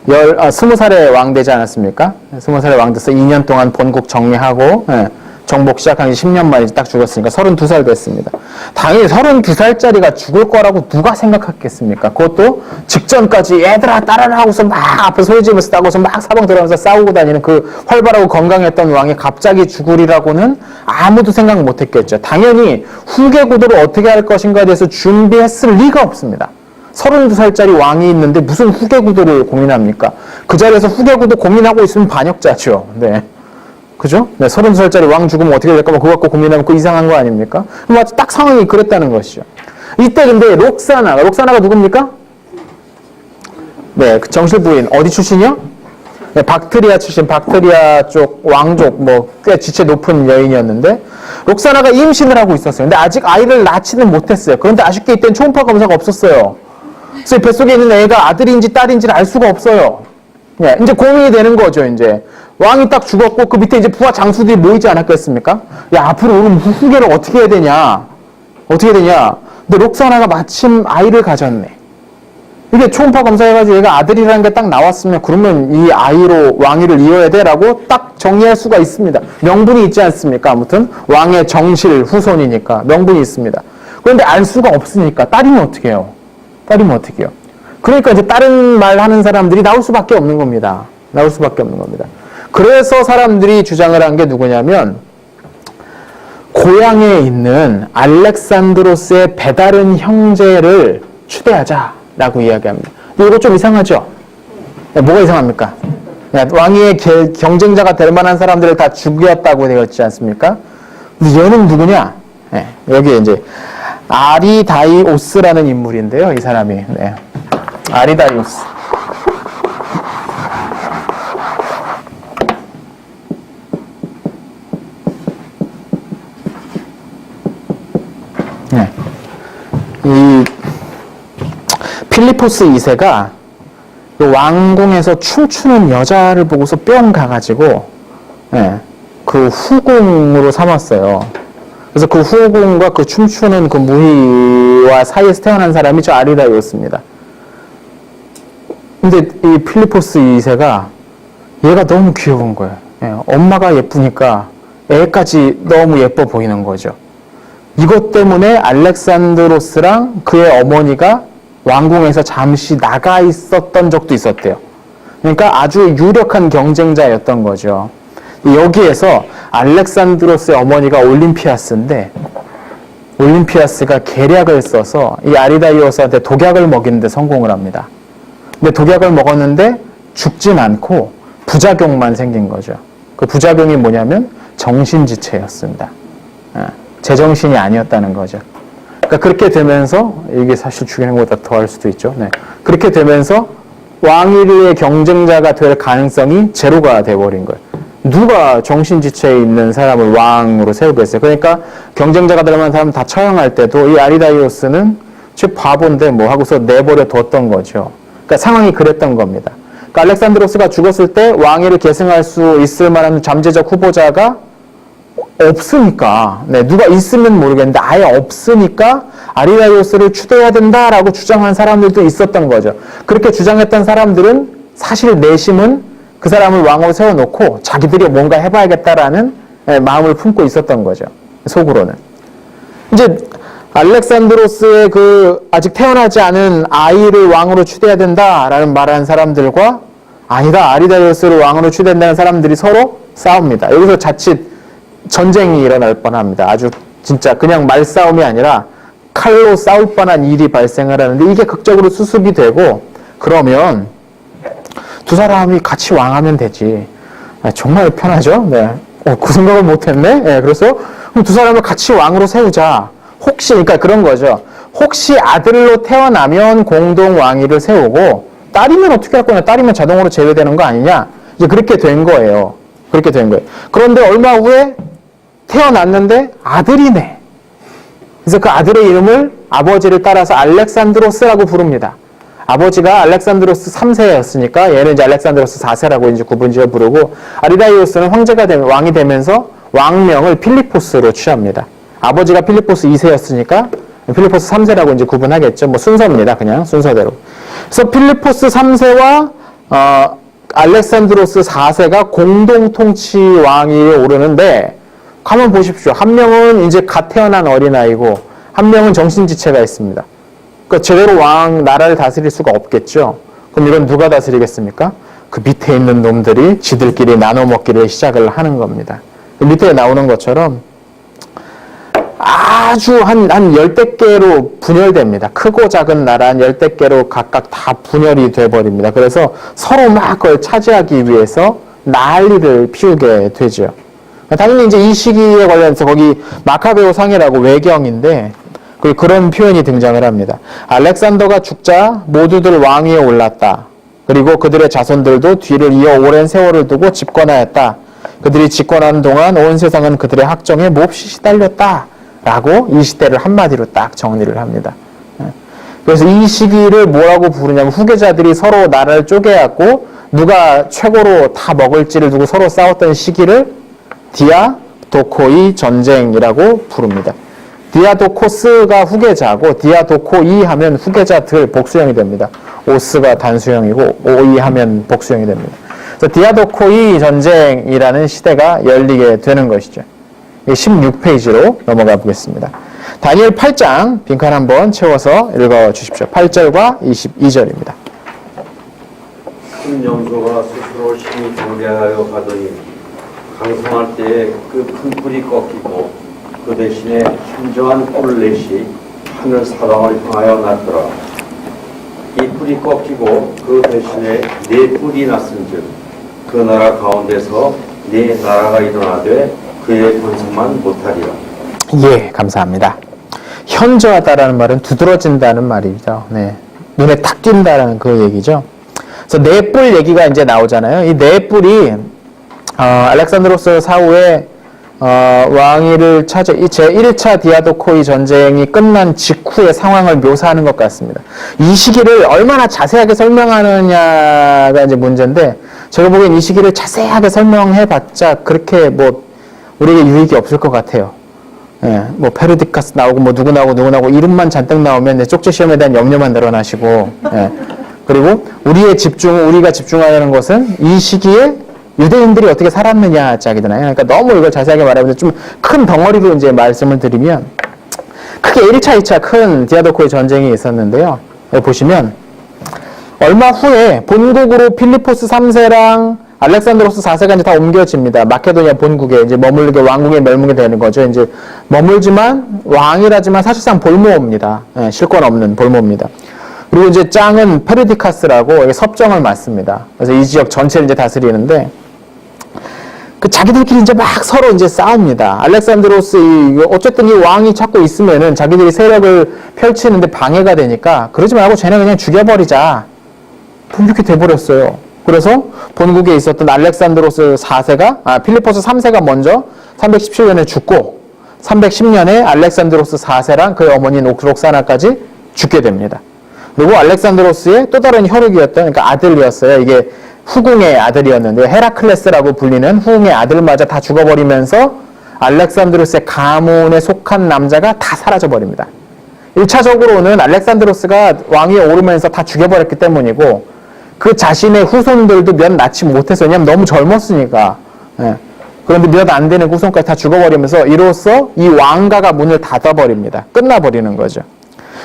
20살에 왕 되지 않았습니까? 20살에 왕 돼서 2년 동안 본국 정리하고, 정복 시작한 지 10년 만에 딱 죽었으니까 32살 됐습니다. 당연히 32살짜리가 죽을 거라고 누가 생각했겠습니까? 그것도 직전까지 얘들아 따라라 하고서 막 앞에 소리 지르면서 싸고서 막 사방 들어가면서 싸우고 다니는 그 활발하고 건강했던 왕이 갑자기 죽으리라고는 아무도 생각 못 했겠죠. 당연히 후계 구도를 어떻게 할 것인가에 대해서 준비했을 리가 없습니다. 32살짜리 왕이 있는데 무슨 후계 구도를 고민합니까? 그 자리에서 후계 구도 고민하고 있으면 반역자죠. 네. 그죠? 네, 32살짜리 왕 죽으면 어떻게 될까? 그거 갖고 고민하면 그거 이상한 거 아닙니까? 딱 상황이 그랬다는 것이죠. 이때 근데 록사나가 누굽니까? 네, 그 정실 부인. 어디 출신이요? 네, 박트리아 출신, 박트리아 쪽 왕족, 꽤 지체 높은 여인이었는데, 록사나가 임신을 하고 있었어요. 근데 아직 아이를 낳지는 못했어요. 그런데 아쉽게 이때는 초음파 검사가 없었어요. 그래서 뱃속에 있는 애가 아들인지 딸인지를 알 수가 없어요. 네, 이제 고민이 되는 거죠, 이제. 왕이 딱 죽었고, 그 밑에 이제 부하 장수들이 모이지 않았겠습니까? 야, 앞으로 우리 후계를 어떻게 해야 되냐? 어떻게 되냐? 근데 록사나가 마침 아이를 가졌네. 이게 초음파 검사해가지고 얘가 아들이라는 게 딱 나왔으면, 그러면 이 아이로 왕위를 이어야 돼라고 딱 정리할 수가 있습니다. 명분이 있지 않습니까? 아무튼, 왕의 정실 후손이니까 명분이 있습니다. 그런데 알 수가 없으니까, 딸이면 어떻게 해요? 딸이면 어떻게 해요? 그러니까 이제 다른 말 하는 사람들이 나올 수밖에 없는 겁니다. 나올 수밖에 없는 겁니다. 그래서 사람들이 주장을 한 게 누구냐면, 고향에 있는 알렉산드로스의 배다른 형제를 추대하자라고 이야기합니다. 이거 좀 이상하죠? 네, 뭐가 이상합니까? 네, 왕위의 경쟁자가 될 만한 사람들을 다 죽였다고 되어 있지 않습니까? 근데 얘는 누구냐? 네, 여기 이제 아리다이오스라는 인물인데요, 이 사람이. 네. 아리다이오스. 네. 이 필리포스 2세가 왕궁에서 춤추는 여자를 보고서 뿅 가가지고, 네, 그 후궁으로 삼았어요. 그래서 그 후궁과 그 춤추는 그 무희와 사이에서 태어난 사람이 저 아리다이오스입니다. 근데 이 필리포스 2세가 얘가 너무 귀여운 거예요. 예, 엄마가 예쁘니까 애까지 너무 예뻐 보이는 거죠. 이것 때문에 알렉산드로스랑 그의 어머니가 왕궁에서 잠시 나가 있었던 적도 있었대요. 그러니까 아주 유력한 경쟁자였던 거죠. 여기에서 알렉산드로스의 어머니가 올림피아스인데, 올림피아스가 계략을 써서 이 아리다이오스한테 독약을 먹이는데 성공을 합니다. 근데 독약을 먹었는데 죽진 않고 부작용만 생긴 거죠. 그 부작용이 뭐냐면 정신지체였습니다. 제정신이 아니었다는 거죠. 그러니까 그렇게 되면서, 이게 사실 죽이는 것보다 더 할 수도 있죠. 네. 그렇게 되면서 왕위의 경쟁자가 될 가능성이 제로가 돼버린 거예요. 누가 정신지체에 있는 사람을 왕으로 세우겠어요? 그러니까 경쟁자가 될 만한 사람 다 처형할 때도 이 아리다이오스는 쟤 바본데 뭐 하고서 내버려 뒀던 거죠. 그러니까 상황이 그랬던 겁니다. 그러니까 알렉산드로스가 죽었을 때 왕위를 계승할 수 있을 만한 잠재적 후보자가 없으니까, 네, 누가 있으면 모르겠는데 아예 없으니까 아리다이오스를 추대해야 된다라고 주장한 사람들도 있었던 거죠. 그렇게 주장했던 사람들은 사실 내심은 그 사람을 왕으로 세워놓고 자기들이 뭔가 해봐야겠다라는 마음을 품고 있었던 거죠. 속으로는. 이제 알렉산드로스의 그 아직 태어나지 않은 아이를 왕으로 추대해야 된다라는 말하는 사람들과, 아니다, 아리다이오스를 왕으로 추대한다는 사람들이 서로 싸웁니다. 여기서 자칫 전쟁이 일어날 뻔합니다. 아주 진짜 그냥 말싸움이 아니라 칼로 싸울 뻔한 일이 발생을 하는데, 이게 극적으로 수습이 되고, 그러면 두 사람이 같이 왕하면 되지. 정말 편하죠? 네. 그 생각을 못했네? 네, 그래서 두 사람을 같이 왕으로 세우자. 혹시, 그러니까 그런 거죠. 혹시 아들로 태어나면 공동 왕위를 세우고, 딸이면 어떻게 할 거냐? 딸이면 자동으로 제외되는 거 아니냐? 이제 그렇게 된 거예요. 그렇게 된 거예요. 그런데 얼마 후에 태어났는데 아들이네. 그래서 그 아들의 이름을 아버지를 따라서 알렉산드로스라고 부릅니다. 아버지가 알렉산드로스 3세였으니까 얘는 이제 알렉산드로스 4세라고 이제 구분지어 부르고, 아리다이오스는 왕이 되면서 왕명을 필리포스로 취합니다. 아버지가 필리포스 2세였으니까 필리포스 3세라고 이제 구분하겠죠. 뭐 순서입니다. 그냥 순서대로. 그래서 필리포스 3세와 알렉산드로스 4세가 공동 통치 왕위에 오르는데, 가만 보십시오. 한 명은 이제 갓 태어난 어린아이고 한 명은 정신지체가 있습니다. 그러니까 제대로 나라를 다스릴 수가 없겠죠. 그럼 이건 누가 다스리겠습니까? 그 밑에 있는 놈들이 지들끼리 나눠 먹기를 시작을 하는 겁니다. 밑에 나오는 것처럼 아주 한 10대 개로 분열됩니다. 크고 작은 나라 한 10대 개로 각각 다 분열이 돼버립니다. 그래서 서로 막 그걸 차지하기 위해서 난리를 피우게 되죠. 당연히 이제 이 시기에 관련해서 거기 마카베오 상해라고 외경인데 그런 표현이 등장을 합니다. 알렉산더가 죽자 모두들 왕위에 올랐다. 그리고 그들의 자손들도 뒤를 이어 오랜 세월을 두고 집권하였다. 그들이 집권하는 동안 온 세상은 그들의 학정에 몹시 시달렸다. 라고 이 시대를 한마디로 딱 정리를 합니다. 그래서 이 시기를 뭐라고 부르냐면, 후계자들이 서로 나라를 쪼개갖고 누가 최고로 다 먹을지를 두고 서로 싸웠던 시기를 디아도코이 전쟁이라고 부릅니다. 디아도코스가 후계자고 디아도코이 하면 후계자들 복수형이 됩니다. 오스가 단수형이고 오이 하면 복수형이 됩니다. 그래서 디아도코이 전쟁이라는 시대가 열리게 되는 것이죠. 16페이지로 넘어가 보겠습니다. 다니엘 8장 빈칸 한번 채워서 읽어 주십시오. 8절과 22절입니다. 큰 염소가 스스로 힘이 경배하여 가더니 강성할 때에 그 큰 뿔이 꺾이고 그 대신에 현저한 뿔렛이 하늘 사방을 향하여 났더라. 이 뿔이 꺾이고 그 대신에 네 뿔이 났은즉 그 나라 가운데서 네 나라가 일어나되 그의 권성만 못하리라. 예, 감사합니다. 현저하다라는 말은 두드러진다는 말이죠. 네, 눈에 탁 띈다는 그 얘기죠. 그래서 네 뿔 얘기가 이제 나오잖아요. 이 네 뿔이 알렉산드로스 사후에 왕위를 차지, 제1차 디아도코이 전쟁이 끝난 직후의 상황을 묘사하는 것 같습니다. 이 시기를 얼마나 자세하게 설명하느냐가 이제 문제인데, 제가 보기엔 이 시기를 자세하게 설명해봤자 그렇게 뭐 우리에게 유익이 없을 것 같아요. 예, 뭐 페르디카스 나오고 뭐 누구 나오고 이름만 잔뜩 나오면 쪽지 시험에 대한 염려만 늘어나시고, 예. 그리고 우리가 집중하는 것은 이 시기에 유대인들이 어떻게 살았느냐 짝이잖아요. 그러니까 너무 이걸 자세하게 말하면 좀 큰 덩어리로 이제 말씀을 드리면, 크게 1차, 2차 큰 디아도코의 전쟁이 있었는데요. 여기 보시면 얼마 후에 본국으로 필리포스 3세랑 알렉산드로스 4세가 이제 다 옮겨집니다. 마케도니아 본국에 이제 머물게, 왕궁에 멸망이 되는 거죠. 이제 머물지만 왕이라지만 사실상 볼모입니다. 예, 실권 없는 볼모입니다. 그리고 이제 짱은 페르디카스라고 섭정을 맡습니다. 그래서 이 지역 전체를 이제 다스리는데, 그 자기들끼리 이제 막 서로 이제 싸웁니다. 알렉산드로스 어쨌든 이 왕이 찾고 있으면은 자기들이 세력을 펼치는데 방해가 되니까, 그러지 말고 쟤네 그냥 죽여버리자. 이렇게 돼버렸어요. 그래서 본국에 있었던 알렉산드로스 4세가, 필리포스 3세가 먼저 317년에 죽고, 310년에 알렉산드로스 4세랑 그의 어머니 록사나까지 죽게 됩니다. 그리고 알렉산드로스의 또 다른 혈육이었던, 그러니까 아들이었어요. 이게 후궁의 아들이었는데, 헤라클레스라고 불리는 후궁의 아들마저 다 죽어버리면서 알렉산드로스의 가문에 속한 남자가 다 사라져버립니다. 1차적으로는 알렉산드로스가 왕위에 오르면서 다 죽여버렸기 때문이고, 그 자신의 후손들도 몇 낳지 못해서, 왜냐면 너무 젊었으니까. 예. 그런데 몇 안 되는 후손까지 다 죽어버리면서 이로써 이 왕가가 문을 닫아버립니다. 끝나버리는 거죠.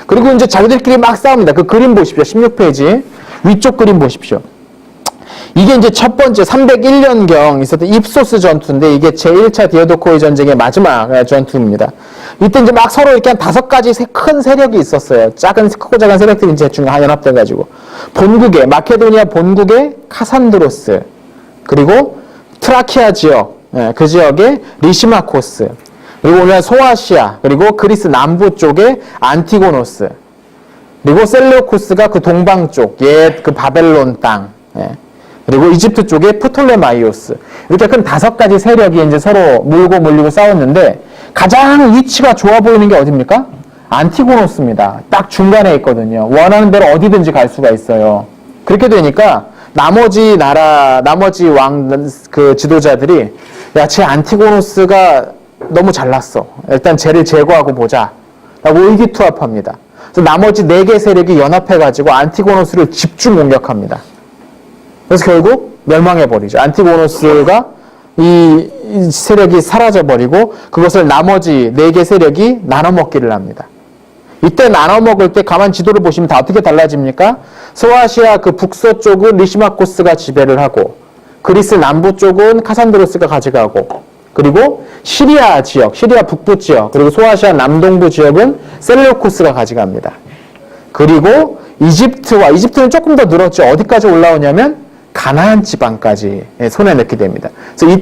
그리고 이제 자기들끼리 막 싸웁니다. 그 그림 보십시오. 16페이지. 위쪽 그림 보십시오. 이게 이제 첫 번째 301년경 있었던 입소스 전투인데, 이게 제1차 디아도코이 전쟁의 마지막 전투입니다. 이때 이제 막 서로 이렇게 한 5가지 큰 세력이 있었어요. 크고 작은 세력들이 이제 중에 연합돼가지고. 본국에, 마케도니아 본국의 카산드로스, 그리고 트라키아 지역, 그 지역의 그리고 셀레우코스가 그 동방 쪽, 옛 그 바벨론 땅, 예. 그리고 이집트 쪽에 프톨레마이오스. 이렇게 큰 5가지 세력이 이제 서로 물리고 싸웠는데 가장 위치가 좋아 보이는 게 어디입니까? 안티고노스입니다. 딱 중간에 있거든요. 원하는 대로 어디든지 갈 수가 있어요. 그렇게 되니까 나머지 나라, 나머지 그 지도자들이 야, 쟤 안티고노스가 너무 잘났어. 일단 쟤를 제거하고 보자. 라고 의기투합합니다. 그래서 나머지 4개 세력이 연합해가지고 안티고노스를 집중 공격합니다. 그래서 결국 멸망해버리죠. 안티고노스가 이 세력이 사라져버리고 그것을 나머지 4개 세력이 나눠먹기를 합니다. 이때 나눠먹을 때 가만 지도를 보시면 다 어떻게 달라집니까? 소아시아 그 북서쪽은 리시마코스가 지배를 하고 그리스 남부 쪽은 카산드로스가 가져가고 그리고 시리아 지역, 시리아 북부 지역 그리고 소아시아 남동부 지역은 셀레우코스가 가져갑니다. 그리고 이집트는 조금 더 늘었죠. 어디까지 올라오냐면 가나안 지방까지 손에 넣게 됩니다. 그래서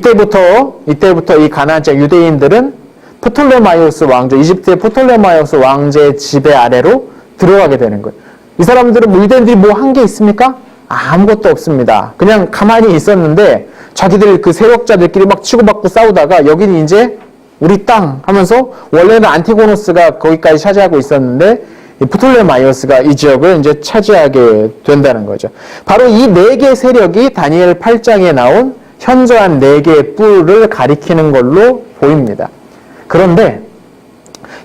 이때부터 이 가나안 지역 유대인들은 프톨레마이오스 왕조, 이집트의 프톨레마이오스 왕제의 지배 아래로 들어가게 되는 거예요. 이 사람들은 유대인들이 뭐 한 게 있습니까? 아무것도 없습니다. 그냥 가만히 있었는데 자기들 그 세력자들끼리 막 치고받고 싸우다가 여기는 이제 우리 땅 하면서 원래는 안티고노스가 거기까지 차지하고 있었는데 프톨레마이오스가 이 지역을 이제 차지하게 된다는 거죠. 바로 이 4개 세력이 다니엘 8장에 나온 현저한 4개의 뿔을 가리키는 걸로 보입니다. 그런데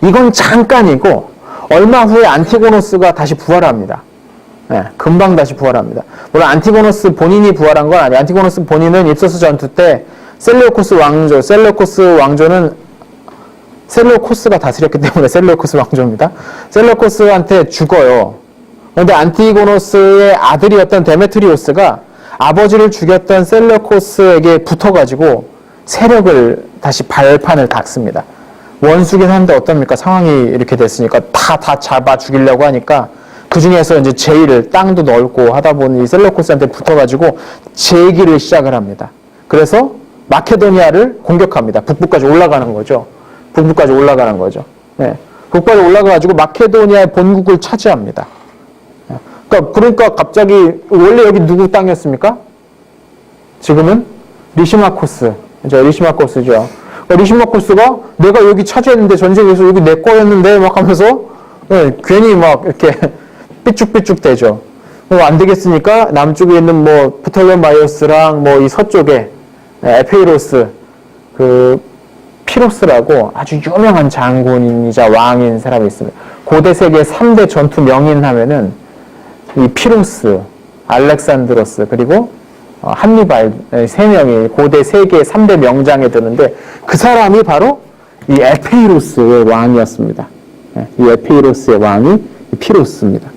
이건 잠깐이고 얼마 후에 안티고노스가 다시 부활합니다. 네, 금방 다시 부활합니다. 물론 안티고노스 본인이 부활한 건 아니에요. 안티고노스 본인은 입소스 전투 때 셀레우코스 왕조는 셀레우코스가 다스렸기 때문에 셀레우코스 왕조입니다. 셀레우코스한테 죽어요. 그런데 안티고노스의 아들이었던 데메트리오스가 아버지를 죽였던 셀레우코스에게 붙어가지고 세력을 다시 발판을 닦습니다. 원수긴 한데 어떻습니까? 상황이 이렇게 됐으니까 다 잡아 죽이려고 하니까 그 중에서 이제 제일 땅도 넓고 하다 보니 셀레우코스한테 붙어가지고 재기를 시작을 합니다. 그래서 마케도니아를 공격합니다. 북부까지 올라가는 거죠. 네. 북부까지 올라가가지고 마케도니아의 본국을 차지합니다. 그러니까 갑자기 원래 여기 누구 땅이었습니까? 지금은 리시마코스죠. 리시마코스가 내가 여기 차지했는데 전쟁에서 여기 내 거였는데 막 하면서 네, 괜히 막 이렇게 삐쭉삐쭉 되죠. 안 되겠으니까 남쪽에 있는 뭐 프톨레마이오스랑 뭐 이 서쪽에 에페이로스 그 피로스라고 아주 유명한 장군이자 왕인 사람이 있습니다. 고대 세계 3대 전투 명인 하면은 이 피로스, 알렉산드로스 그리고 한니발 3명이 고대 세계 3대 명장에 드는데 그 사람이 바로 이 에페이로스의 왕이었습니다. 이 에페이로스의 왕이 피로스입니다.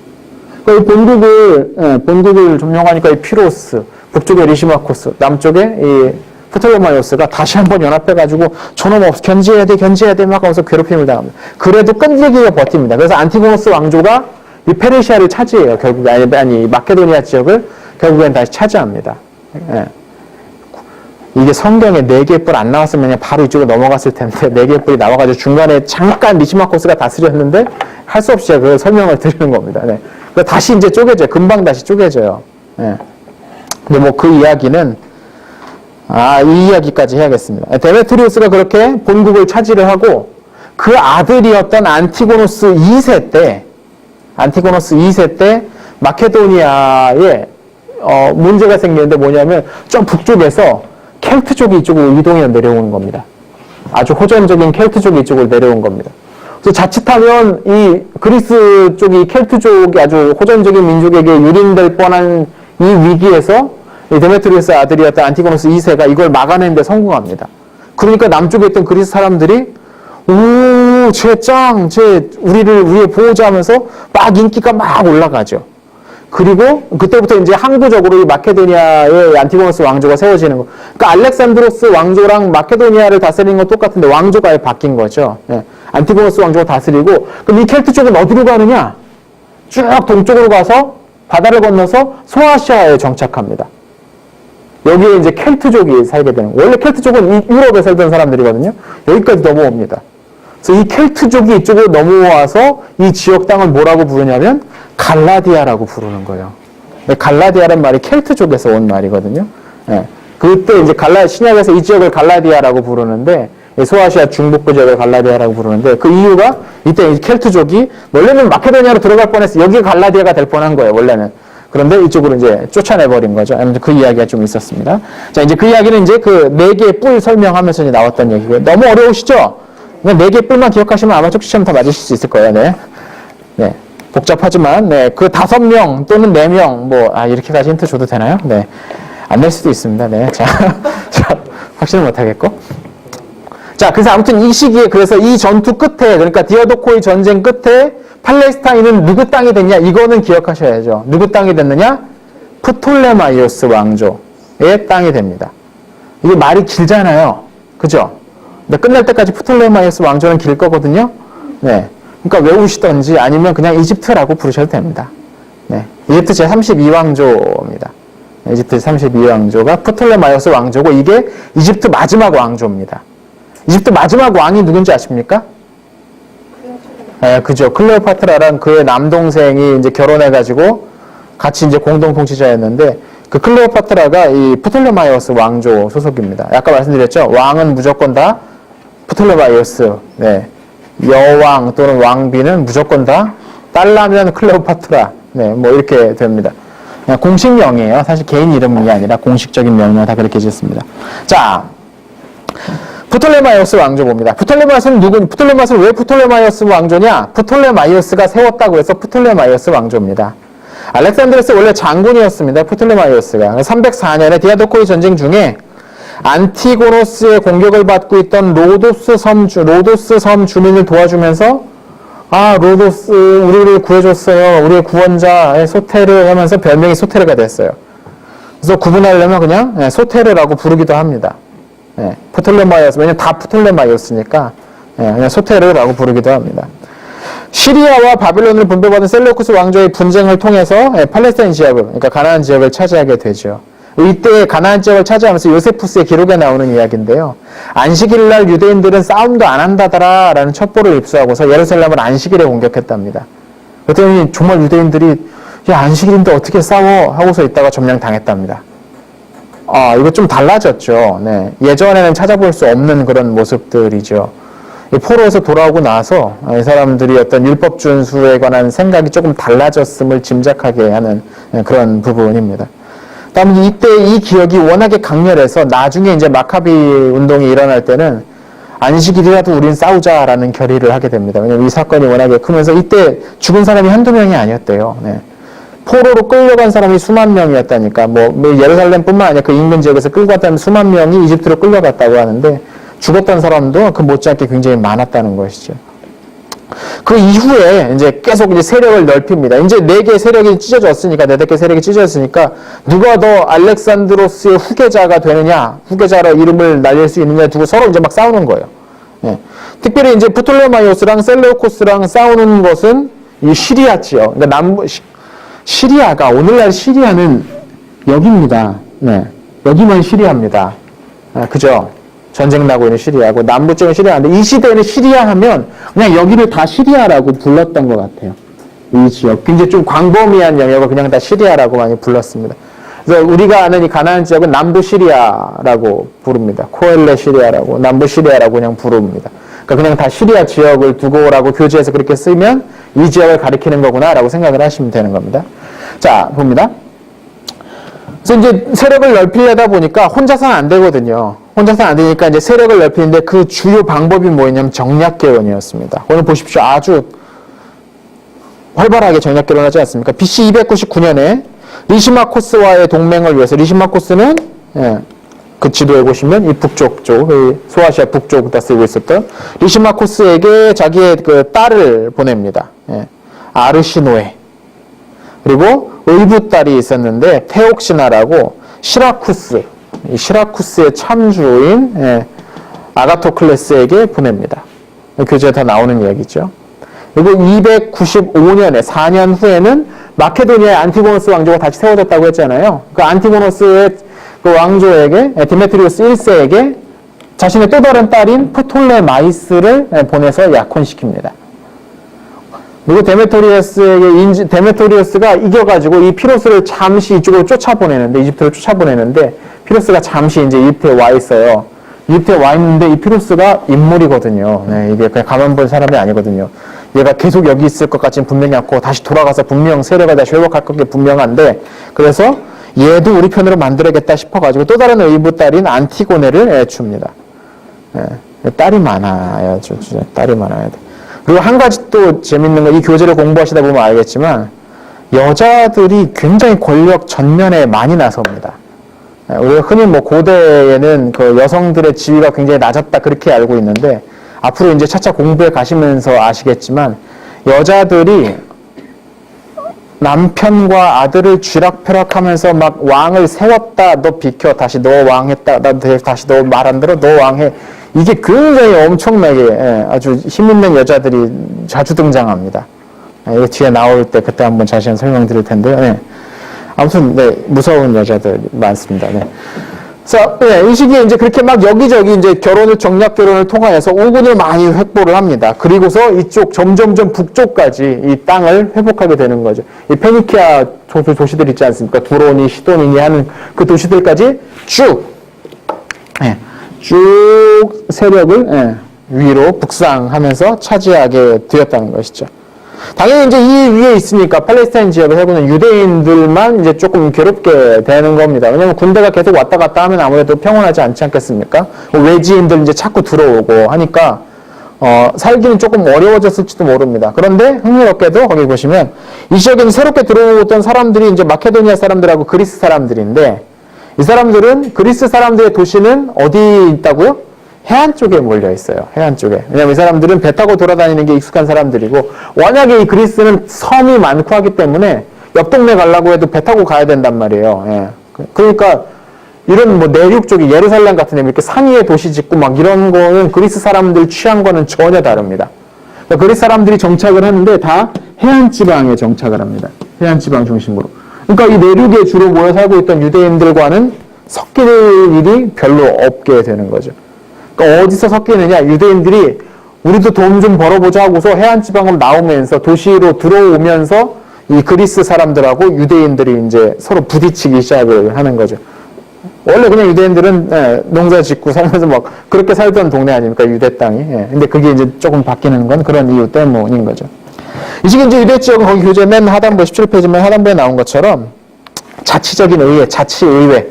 이 본국을 점령하니까 이 피로스, 북쪽에 리시마코스, 남쪽에 이 프톨레마이오스가 다시 한번 연합해가지고 저놈 견제해야 돼 막 하면서 괴롭힘을 당합니다. 그래도 끈질기게 버팁니다. 그래서 안티고노스 왕조가 이 페르시아를 차지해요. 결국에 아니 마케도니아 지역을 결국엔 다시 차지합니다. 예. 이게 성경에 4개의 뿔 안 나왔으면 그냥 바로 이쪽으로 넘어갔을 텐데 4개의 뿔이 나와가지고 중간에 잠깐 리시마코스가 다스렸는데 할 수 없이 그 설명을 드리는 겁니다. 네. 다시 이제 쪼개져요. 금방 다시 쪼개져요. 예. 근데 뭐 그 이야기는 이 이야기까지 해야겠습니다. 데메트리우스가 그렇게 본국을 차지를 하고 그 아들이었던 안티고노스 2세 때 마케도니아에 문제가 생기는데 뭐냐면 좀 북쪽에서 켈트 쪽이 이쪽으로 이동해 내려오는 겁니다. 아주 호전적인 켈트 쪽이 이쪽으로 내려온 겁니다. 그래서 자칫하면 이 그리스 쪽이 켈트 쪽이 아주 호전적인 민족에게 유린될 뻔한 이 위기에서 이 데메트리우스 아들이었던 안티고노스 2세가 이걸 막아내는 데 성공합니다. 그러니까 남쪽에 있던 그리스 사람들이 우리의 보호자 하면서 막 인기가 막 올라가죠. 그리고 그때부터 이제 항구적으로 이 마케도니아의 안티고노스 왕조가 세워지는 거. 그러니까 알렉산드로스 왕조랑 마케도니아를 다스리는 건 똑같은데 왕조가 아예 바뀐 거죠. 예. 안티고노스 왕조가 다스리고 그럼 이 켈트 쪽은 어디로 가느냐? 쭉 동쪽으로 가서 바다를 건너서 소아시아에 정착합니다. 여기에 이제 켈트족이 살게 되는 거예요. 원래 켈트족은 유럽에 살던 사람들이거든요. 여기까지 넘어옵니다. 그래서 이 켈트족이 이쪽으로 넘어와서 이 지역 땅을 뭐라고 부르냐면 갈라디아라고 부르는 거예요. 갈라디아란 말이 켈트족에서 온 말이거든요. 예. 그때 이제 신약에서 이 지역을 갈라디아라고 부르는데, 소아시아 중북부 지역을 갈라디아라고 부르는데, 그 이유가 이때 켈트족이 원래는 마케도니아로 들어갈 뻔했어. 여기가 갈라디아가 될 뻔한 거예요, 원래는. 그런데 이쪽으로 이제 쫓아내버린 거죠. 그 이야기가 좀 있었습니다. 자, 이제 그 이야기는 이제 그 네 개의 뿔 설명하면서 이제 나왔던 얘기고요. 너무 어려우시죠? 그냥 네 개의 뿔만 기억하시면 아마 쪽지처럼 다 맞으실 수 있을 거예요, 네. 네. 복잡하지만, 네. 그 5명 또는 4명, 이렇게까지 힌트 줘도 되나요? 네. 안 될 수도 있습니다. 네. 자, 확실히 못하겠고. 자, 그래서 아무튼 이 시기에, 그래서 이 전투 끝에, 그러니까 디아도코의 전쟁 끝에 팔레스타인은 누구 땅이 됐냐? 이거는 기억하셔야죠. 누구 땅이 됐느냐? 프톨레마이오스 왕조의 땅이 됩니다. 이게 말이 길잖아요. 그죠? 근데 끝날 때까지 프톨레마이오스 왕조는 길 거거든요. 네. 그러니까 외우시던지 아니면 그냥 이집트라고 부르셔도 됩니다. 네. 이집트 제32왕조입니다. 이집트 제32왕조가 프톨레마이오스 왕조고 이게 이집트 마지막 왕조입니다. 이집트 마지막 왕이 누군지 아십니까? 네, 그죠. 클레오파트라랑 그의 남동생이 이제 결혼해가지고 같이 이제 공동 통치자였는데 그 클레오파트라가 이 프톨레마이오스 왕조 소속입니다. 아까 말씀드렸죠. 왕은 무조건 다 프톨레마이오스. 네. 여왕 또는 왕비는 무조건 다 딸라면 클레오파트라. 네, 뭐 이렇게 됩니다. 그냥 공식명이에요. 사실 개인 이름이 아니라 공식적인 명령 다 그렇게 짓습니다. 자, 프톨레마이오스 왕조 봅니다. 프톨레마이오스는 왜 프톨레마이오스 왕조냐? 프톨레마이오스가 세웠다고 해서 프톨레마이오스 왕조입니다. 알렉산드로스 원래 장군이었습니다. 프톨레마이오스가. 304년에 디아도코의 전쟁 중에 안티고노스의 공격을 받고 있던 로도스 섬 주민을 도와주면서 로도스 우리를 구해줬어요. 우리의 구원자의 소테르 하면서 별명이 소테르가 됐어요. 그래서 구분하려면 그냥 소테르라고 부르기도 합니다. 프톨레마이오스, 왜냐면 다 프톨레마이오스니까 그냥 소테르라고 부르기도 합니다. 시리아와 바빌론을 분배받은 셀레우쿠스 왕조의 분쟁을 통해서 팔레스타인 지역을, 그러니까 가나안 지역을 차지하게 되죠. 이때 가나안 지역을 차지하면서 요세푸스의 기록에 나오는 이야기인데요. 안식일날 유대인들은 싸움도 안 한다더라 라는 첩보를 입수하고서 예루살렘을 안식일에 공격했답니다. 그랬더니 정말 유대인들이 야, 안식일인데 어떻게 싸워? 하고서 있다가 점령당했답니다. 이거 좀 달라졌죠. 네. 예전에는 찾아볼 수 없는 그런 모습들이죠. 포로에서 돌아오고 나서 이 사람들이 어떤 율법 준수에 관한 생각이 조금 달라졌음을 짐작하게 하는 그런 부분입니다. 다음에 이때 이 기억이 워낙에 강렬해서 나중에 이제 마카비 운동이 일어날 때는 안식일이라도 우린 싸우자라는 결의를 하게 됩니다. 왜냐하면 이 사건이 워낙에 크면서 이때 죽은 사람이 한두 명이 아니었대요. 네. 포로로 끌려간 사람이 수만 명이었다니까. 예루살렘뿐만 아니라 그 인근 지역에서 끌고 갔다면 수만 명이 이집트로 끌려갔다고 하는데 죽었던 사람도 그 못지않게 굉장히 많았다는 것이죠. 그 이후에 이제 계속 이제 세력을 넓힙니다. 이제 4개의 세력이 찢어졌으니까, 4개 세력이 찢어졌으니까, 누가 더 알렉산드로스의 후계자가 되느냐, 후계자로 이름을 날릴 수 있느냐 두고 서로 이제 막 싸우는 거예요. 예. 특별히 이제 프톨레마이오스랑 셀레우코스랑 싸우는 것은 이 시리아 지역, 그러니까 시리아가, 오늘날 시리아는 여기입니다. 네. 여기만 시리아입니다. 그죠? 전쟁 나고 있는 시리아고 남부 쪽은 시리아인데 이 시대에는 시리아 하면 그냥 여기를 다 시리아라고 불렀던 것 같아요. 이 지역. 굉장히 좀 광범위한 영역을 그냥 다 시리아라고 많이 불렀습니다. 그래서 우리가 아는 이 가나안 지역은 남부 시리아라고 부릅니다. 코엘레 시리아라고 남부 시리아라고 그냥 부릅니다. 그러니까 그냥 다 시리아 지역을 두고라고 교재에서 그렇게 쓰면 이 지역을 가리키는 거구나라고 생각을 하시면 되는 겁니다. 자, 봅니다. 그래서 이제 세력을 넓히려다 보니까 혼자서는 안 되거든요. 혼자서는 안 되니까 이제 세력을 넓히는데 그 주요 방법이 뭐였냐면 정략개헌이었습니다. 오늘 보십시오. 아주 활발하게 정략개헌하지 않습니까? BC 299년에 리시마코스와의 동맹을 위해서 리시마코스는 그 지도에 보시면 이 북쪽 쪽, 소아시아 북쪽에다 쓰고 있었던 리시마코스에게 자기의 그 딸을 보냅니다. 아르시노에. 그리고 의붓 딸이 있었는데 테옥시나라고 시라쿠스, 이 시라쿠스의 참주인 아가토클레스에게 보냅니다. 교재에 다 나오는 이야기죠. 그리고 295년에 4년 후에는 마케도니아의 안티고노스 왕조가 다시 세워졌다고 했잖아요. 그 안티고노스의 그 왕조에게 디메트리우스 1세에게 자신의 또 다른 딸인 프톨레마이스를 보내서 약혼시킵니다. 그리고 데메토리우스가 이겨가지고 이 피로스를 잠시 이쪽으로 쫓아보내는데, 이집트로 쫓아보내는데, 피로스가 잠시 이제 이집트에 와 있어요. 이집트에 와 있는데 이 피로스가 인물이거든요. 네, 이게 그냥 가만 본 사람이 아니거든요. 얘가 계속 여기 있을 것 같지는 분명히 않고 다시 돌아가서 분명 세력을 다시 회복할 것 분명한데, 그래서 얘도 우리 편으로 만들어야겠다 싶어가지고 또 다른 의붓 딸인 안티고네를 줍니다. 예, 딸이 많아요. 딸이 많아야 돼. 그리고 한 가지 또 재밌는 건 이 교재를 공부하시다 보면 알겠지만 여자들이 굉장히 권력 전면에 많이 나섭니다. 우리가 흔히 뭐 고대에는 그 여성들의 지위가 굉장히 낮았다 그렇게 알고 있는데 앞으로 이제 차차 공부해 가시면서 아시겠지만 여자들이 남편과 아들을 쥐락펴락하면서 막 왕을 세웠다, 너 비켜, 다시 너 왕했다, 나 다시 너 말 안 들어, 너 왕해. 이게 굉장히 엄청나게 아주 힘있는 여자들이 자주 등장합니다. 이거 뒤에 나올 때 그때 한번 자세히 설명드릴 텐데요. 네. 아무튼 네, 무서운 여자들 많습니다. 네. 자, 네, 이 시기에 이제 그렇게 막 여기저기 이제 정략 결혼을 통하여서 우군을 많이 획보를 합니다. 그리고서 이쪽 점점점 북쪽까지 이 땅을 회복하게 되는 거죠. 이 페니키아 도시들 있지 않습니까? 두로니, 시도니니 하는 그 도시들까지 쭉, 쭉 세력을 위로 북상하면서 차지하게 되었다는 것이죠. 당연히 이제 이 위에 있으니까 팔레스타인 지역에 살고 있는 유대인들만 이제 조금 괴롭게 되는 겁니다. 왜냐면 군대가 계속 왔다 갔다 하면 아무래도 평온하지 않지 않겠습니까? 외지인들 이제 자꾸 들어오고 하니까, 살기는 조금 어려워졌을지도 모릅니다. 그런데 흥미롭게도 거기 보시면 이 지역에는 새롭게 들어오던 사람들이 이제 마케도니아 사람들하고 그리스 사람들인데 이 사람들은 그리스 사람들의 도시는 어디 있다고요? 해안 쪽에 몰려 있어요. 해안 쪽에. 왜냐면 이 사람들은 배 타고 돌아다니는 게 익숙한 사람들이고 워낙에 이 그리스는 섬이 많고 하기 때문에 옆 동네 가려고 해도 배 타고 가야 된단 말이에요. 예. 그러니까 이런 뭐 내륙 쪽이 예루살렘 같은 데 이렇게 산 위에 도시 짓고 막 이런 거는 그리스 사람들 취향과는 전혀 다릅니다. 그러니까 그리스 사람들이 정착을 하는데 다 해안 지방에 정착을 합니다. 해안 지방 중심으로. 그러니까 이 내륙에 주로 모여 살고 있던 유대인들과는 섞일 일이 별로 없게 되는 거죠. 그러니까 어디서 섞이느냐? 유대인들이 우리도 돈 좀 벌어보자 하고서 해안 지방으로 나오면서 도시로 들어오면서 이 그리스 사람들하고 유대인들이 이제 서로 부딪히기 시작을 하는 거죠. 원래 그냥 유대인들은 농사 짓고 살면서 막 그렇게 살던 동네 아닙니까? 유대 땅이. 근데 그게 이제 조금 바뀌는 건 그런 이유 때문인 거죠. 이 시기 이제 유대 지역은 거기 교재 맨 하단부 17페이지면 하단부에 나온 것처럼 자치적인 의회, 자치의회,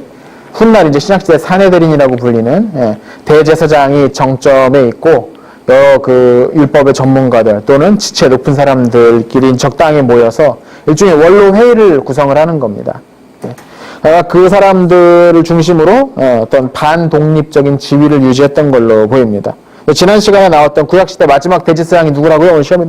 훗날 이제 신약시대 사내대린이라고 불리는 대제사장이 정점에 있고 여러 그 율법의 전문가들 또는 지체 높은 사람들끼리 적당히 모여서 일종의 원로 회의를 구성을 하는 겁니다. 그 사람들을 중심으로 어떤 반독립적인 지위를 유지했던 걸로 보입니다. 지난 시간에 나왔던 구약시대 마지막 대제사장이 누구라고요? 오늘 시험에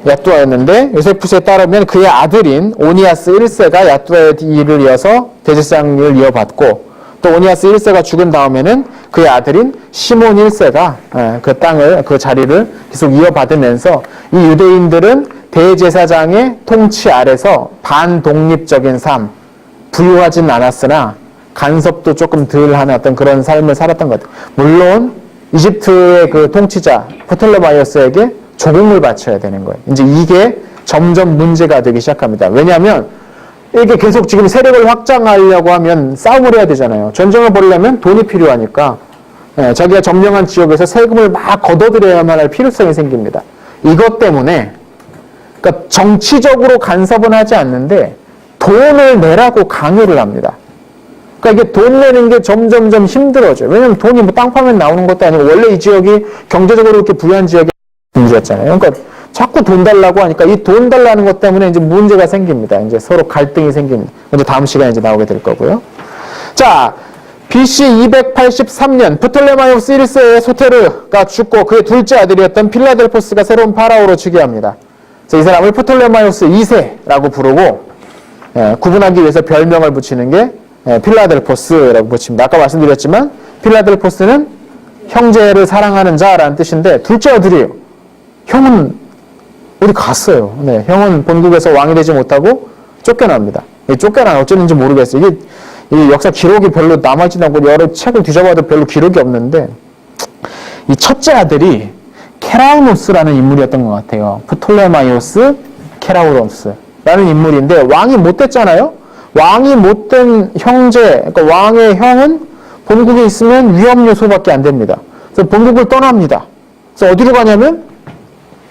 야뚜아였는데 요세푸스에 따르면 그의 아들인 오니아스 1세가 야뚜아의 뒤를 이어서 대제사장을 이어받고 또 오니아스 1세가 죽은 다음에는 그의 아들인 시몬 1세가 그 땅을 그 자리를 계속 이어받으면서 이 유대인들은 대제사장의 통치 아래서 반독립적인 삶, 부유하진 않았으나 간섭도 조금 덜 하는 어떤 그런 삶을 살았던 것 같아요. 물론 이집트의 그 통치자 프톨레마이오스에게 조공을 바쳐야 되는 거예요. 이제 이게 점점 문제가 되기 시작합니다. 왜냐하면 이게 계속 지금 세력을 확장하려고 하면 싸움을 해야 되잖아요. 전쟁을 벌이려면 돈이 필요하니까 자기가 점령한 지역에서 세금을 막 걷어들여야만 할 필요성이 생깁니다. 이것 때문에 그러니까 정치적으로 간섭은 하지 않는데 돈을 내라고 강요를 합니다. 그러니까 이게 돈 내는 게 점점점 힘들어져요. 왜냐하면 돈이 뭐 땅 파면 나오는 것도 아니고 원래 이 지역이 경제적으로 이렇게 부유한 지역이 문제였잖아요. 그러니까 자꾸 돈 달라고 하니까 이 돈 달라는 것 때문에 이제 문제가 생깁니다. 이제 서로 갈등이 생깁니다. 먼저 다음 시간에 이제 나오게 될 거고요. 자, BC 283년 프톨레마이오스 1세의 소테르가 죽고 그의 둘째 아들이었던 필라델포스가 새로운 파라오로 즉위합니다. 그래서 이 사람을 프톨레마이오스 2세라고 부르고 구분하기 위해서 별명을 붙이는 게 필라델포스라고 붙입니다. 아까 말씀드렸지만 필라델포스는 형제를 사랑하는 자라는 뜻인데 둘째 아들이에요. 형은 어디 갔어요. 네, 형은 본국에서 왕이 되지 못하고 쫓겨납니다. 쫓겨나 어쩌는지 모르겠어요. 이 역사 기록이 별로 남아있지 않고 여러 책을 뒤져봐도 별로 기록이 없는데 이 첫째 아들이 케라우노스라는 인물이었던 것 같아요. 프톨레마이오스 케라우노스라는 인물인데 왕이 못 됐잖아요. 왕이 못된 형제, 그러니까 왕의 형은 본국에 있으면 위험 요소밖에 안 됩니다. 그래서 본국을 떠납니다. 그래서 어디로 가냐면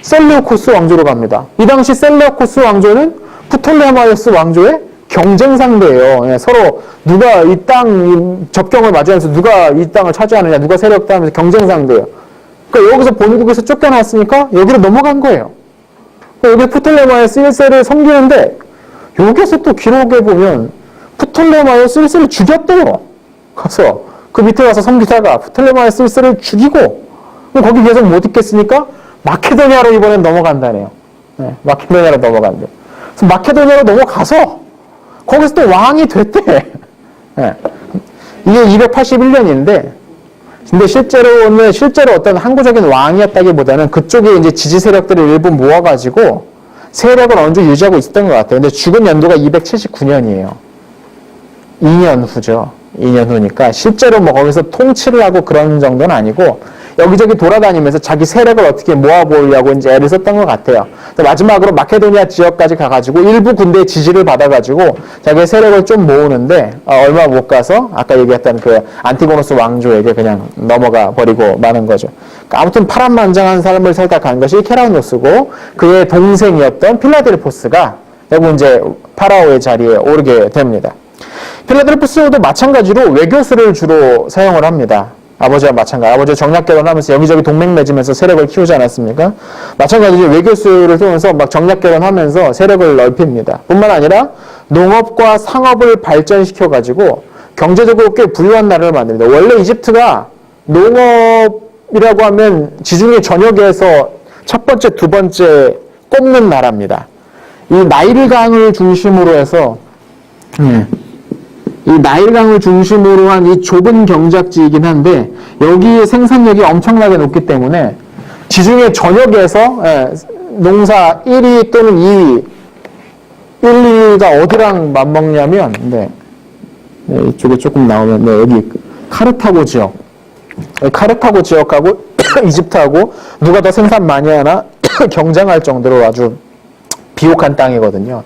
셀레우코스 왕조로 갑니다. 이 당시 셀레우코스 왕조는 프톨레마이오스 왕조의 경쟁 상대예요. 예, 서로 누가 이 땅 접경을 마주하면서 누가 이 땅을 차지하느냐, 누가 세력다 하면서 경쟁 상대예요. 그러니까 여기서 본국에서 쫓겨났으니까 여기로 넘어간 거예요. 여기 프톨레마이오스 1세를 섬기는데 여기서 또 기록에 보면 프톨레마이오스 1세를 죽였대요. 가서 그 밑에 가서 섬기다가 프톨레마이오스 1세를 죽이고 거기 계속 못 있겠으니까 마케도니아로 이번엔 넘어간다네요. 네, 마케도니아로 넘어간대. 그래서 마케도니아로 넘어가서 거기서 또 왕이 됐대. 네. 이게 281년인데 근데 실제로 어떤 항구적인 왕이었다기보다는 그쪽에 이제 지지 세력들을 일부 모아가지고 세력을 어느 정도 유지하고 있었던 것 같아요. 근데 죽은 연도가 279년이에요. 2년 후죠. 2년 후니까 실제로 뭐 거기서 통치를 하고 그런 정도는 아니고 여기저기 돌아다니면서 자기 세력을 어떻게 모아보려고 이제 애를 썼던 것 같아요. 마지막으로 마케도니아 지역까지 가가지고 일부 군대의 지지를 받아가지고 자기의 세력을 좀 모으는데 얼마 못 가서 아까 얘기했던 그 안티고노스 왕조에게 그냥 넘어가 버리고 마는 거죠. 그러니까 아무튼 파란만장한 삶을 살다 간 것이 케라우노스고 그의 동생이었던 필라델포스가 결국 이제 파라오의 자리에 오르게 됩니다. 필라델포스도 마찬가지로 외교수를 주로 사용을 합니다. 아버지와 마찬가지. 아버지와 정략 결혼하면서 여기저기 동맹 맺으면서 세력을 키우지 않았습니까? 마찬가지로 외교수를 통해서 막 정략 결혼하면서 세력을 넓힙니다. 뿐만 아니라 농업과 상업을 발전시켜가지고 경제적으로 꽤 부유한 나라를 만듭니다. 원래 이집트가 농업이라고 하면 지중해 전역에서 첫 번째, 두 번째 꼽는 나라입니다. 이 나일강을 중심으로 해서 이 나일강을 중심으로 한 이 좁은 경작지이긴 한데 여기에 생산력이 엄청나게 높기 때문에 지중해 전역에서 농사 1위 또는 2위 1, 2위가 어디랑 맞먹냐면 이쪽에 조금 나오면 여기 카르타고 지역 카르타고 지역하고 이집트하고 누가 더 생산 많이 하나 경쟁할 정도로 아주 비옥한 땅이거든요.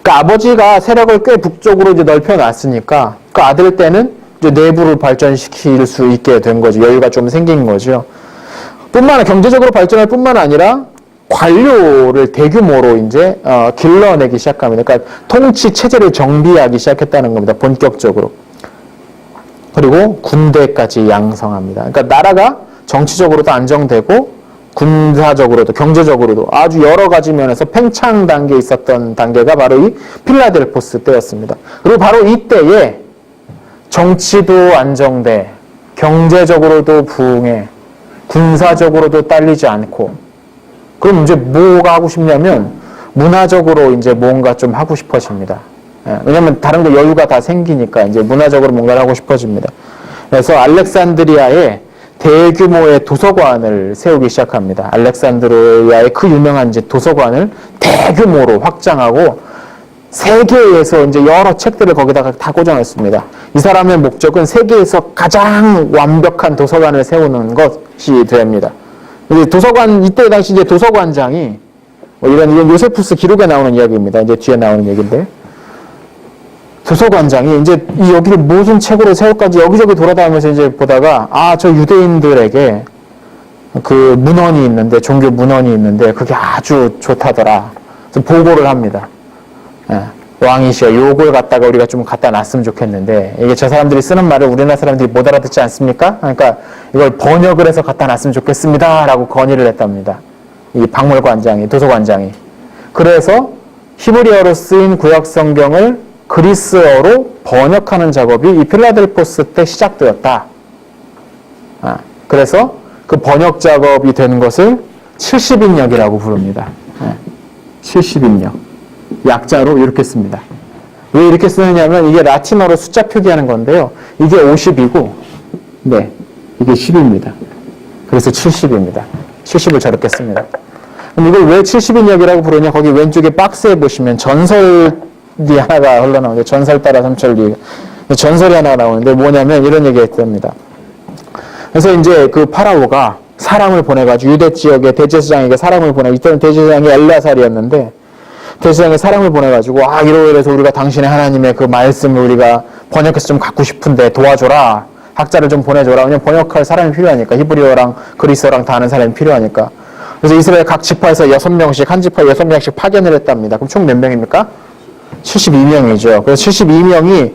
그러니까 아버지가 세력을 꽤 북쪽으로 이제 넓혀놨으니까 그 아들 때는 이제 내부를 발전시킬 수 있게 된 거죠. 여유가 좀 생긴 거죠. 경제적으로 발전할 뿐만 아니라 관료를 대규모로 이제 길러내기 시작합니다. 그러니까 통치 체제를 정비하기 시작했다는 겁니다. 본격적으로. 그리고 군대까지 양성합니다. 그러니까 나라가 정치적으로도 안정되고 군사적으로도 경제적으로도 아주 여러 가지 면에서 팽창 단계에 있었던 단계가 바로 이 필라델포스 때였습니다. 그리고 바로 이때에 정치도 안정돼, 경제적으로도 부흥해, 군사적으로도 딸리지 않고 그럼 이제 뭐가 하고 싶냐면 문화적으로 이제 뭔가 좀 하고 싶어집니다. 왜냐면 다른 거 여유가 다 생기니까 이제 문화적으로 뭔가를 하고 싶어집니다. 그래서 알렉산드리아에 대규모의 도서관을 세우기 시작합니다. 알렉산드리아의 그 유명한 이제 도서관을 대규모로 확장하고 세계에서 이제 여러 책들을 거기다가 다 꽂아놨습니다. 이 사람의 목적은 세계에서 가장 완벽한 도서관을 세우는 것이 됩니다. 도서관 이때 당시 이제 도서관장이 이런 요세푸스 기록에 나오는 이야기입니다. 이제 뒤에 나오는 얘기인데. 도서관장이 이제 여기를 무슨 책으로 세울까지 여기저기 돌아다니면서 이제 보다가 저 유대인들에게 그 문헌이 있는데 종교 문헌이 있는데 그게 아주 좋다더라. 그래서 보고를 합니다. 왕이시여 요걸 갖다가 우리가 좀 갖다 놨으면 좋겠는데 이게 저 사람들이 쓰는 말을 우리나라 사람들이 못 알아듣지 않습니까? 그러니까 이걸 번역을 해서 갖다 놨으면 좋겠습니다 라고 건의를 했답니다. 이 박물관장이 도서관장이. 그래서 히브리어로 쓰인 구약 성경을 그리스어로 번역하는 작업이 이 필라델포스 때 시작되었다. 그래서 그 번역 작업이 된 것을 70인역이라고 부릅니다. 70인역. 약자로 이렇게 씁니다. 왜 이렇게 쓰느냐면 이게 라틴어로 숫자 표기하는 건데요. 이게 50이고, 이게 10입니다. 그래서 70입니다. 70을 저렇게 씁니다. 그럼 이걸 왜 70인역이라고 부르냐? 거기 왼쪽에 박스에 보시면 전설이 하나가 흘러나오는데 전설 따라 삼천리 전설이 하나 나오는데 뭐냐면 이런 얘기 했답니다. 그래서 이제 그 파라오가 사람을 보내가지고 유대 지역의 대제사장에게 사람을 보내, 이때는 대제사장이 엘레아살이었는데 대제사장이 사람을 보내가지고 이러이러해서 우리가 당신의 하나님의 그 말씀을 우리가 번역해서 좀 갖고 싶은데 도와줘라. 학자를 좀 보내줘라. 왜냐면 번역할 사람이 필요하니까. 히브리어랑 그리스어랑 다 아는 사람이 필요하니까. 그래서 이스라엘 각 지파에서 6명씩, 한 지파에 6명씩 파견을 했답니다. 그럼 총 몇 명입니까? 72명이죠. 그래서 72명이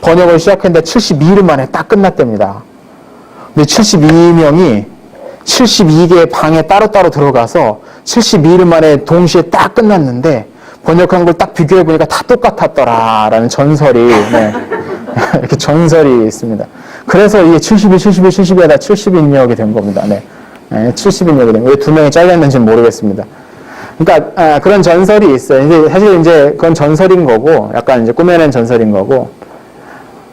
번역을 시작했는데 72일 만에 딱 끝났답니다. 근데 72명이 72개의 방에 따로따로 들어가서 72일 만에 동시에 딱 끝났는데 번역한 걸 딱 비교해보니까 다 똑같았더라라는 전설이, 이렇게 전설이 있습니다. 그래서 이게 72에다 70인역이 된 겁니다. 70인역이 된 거예요. 왜 2명이 잘렸는지는 모르겠습니다. 그러니까, 그런 전설이 있어요. 이제 사실 이제 그건 전설인 거고, 약간 이제 꾸며낸 전설인 거고,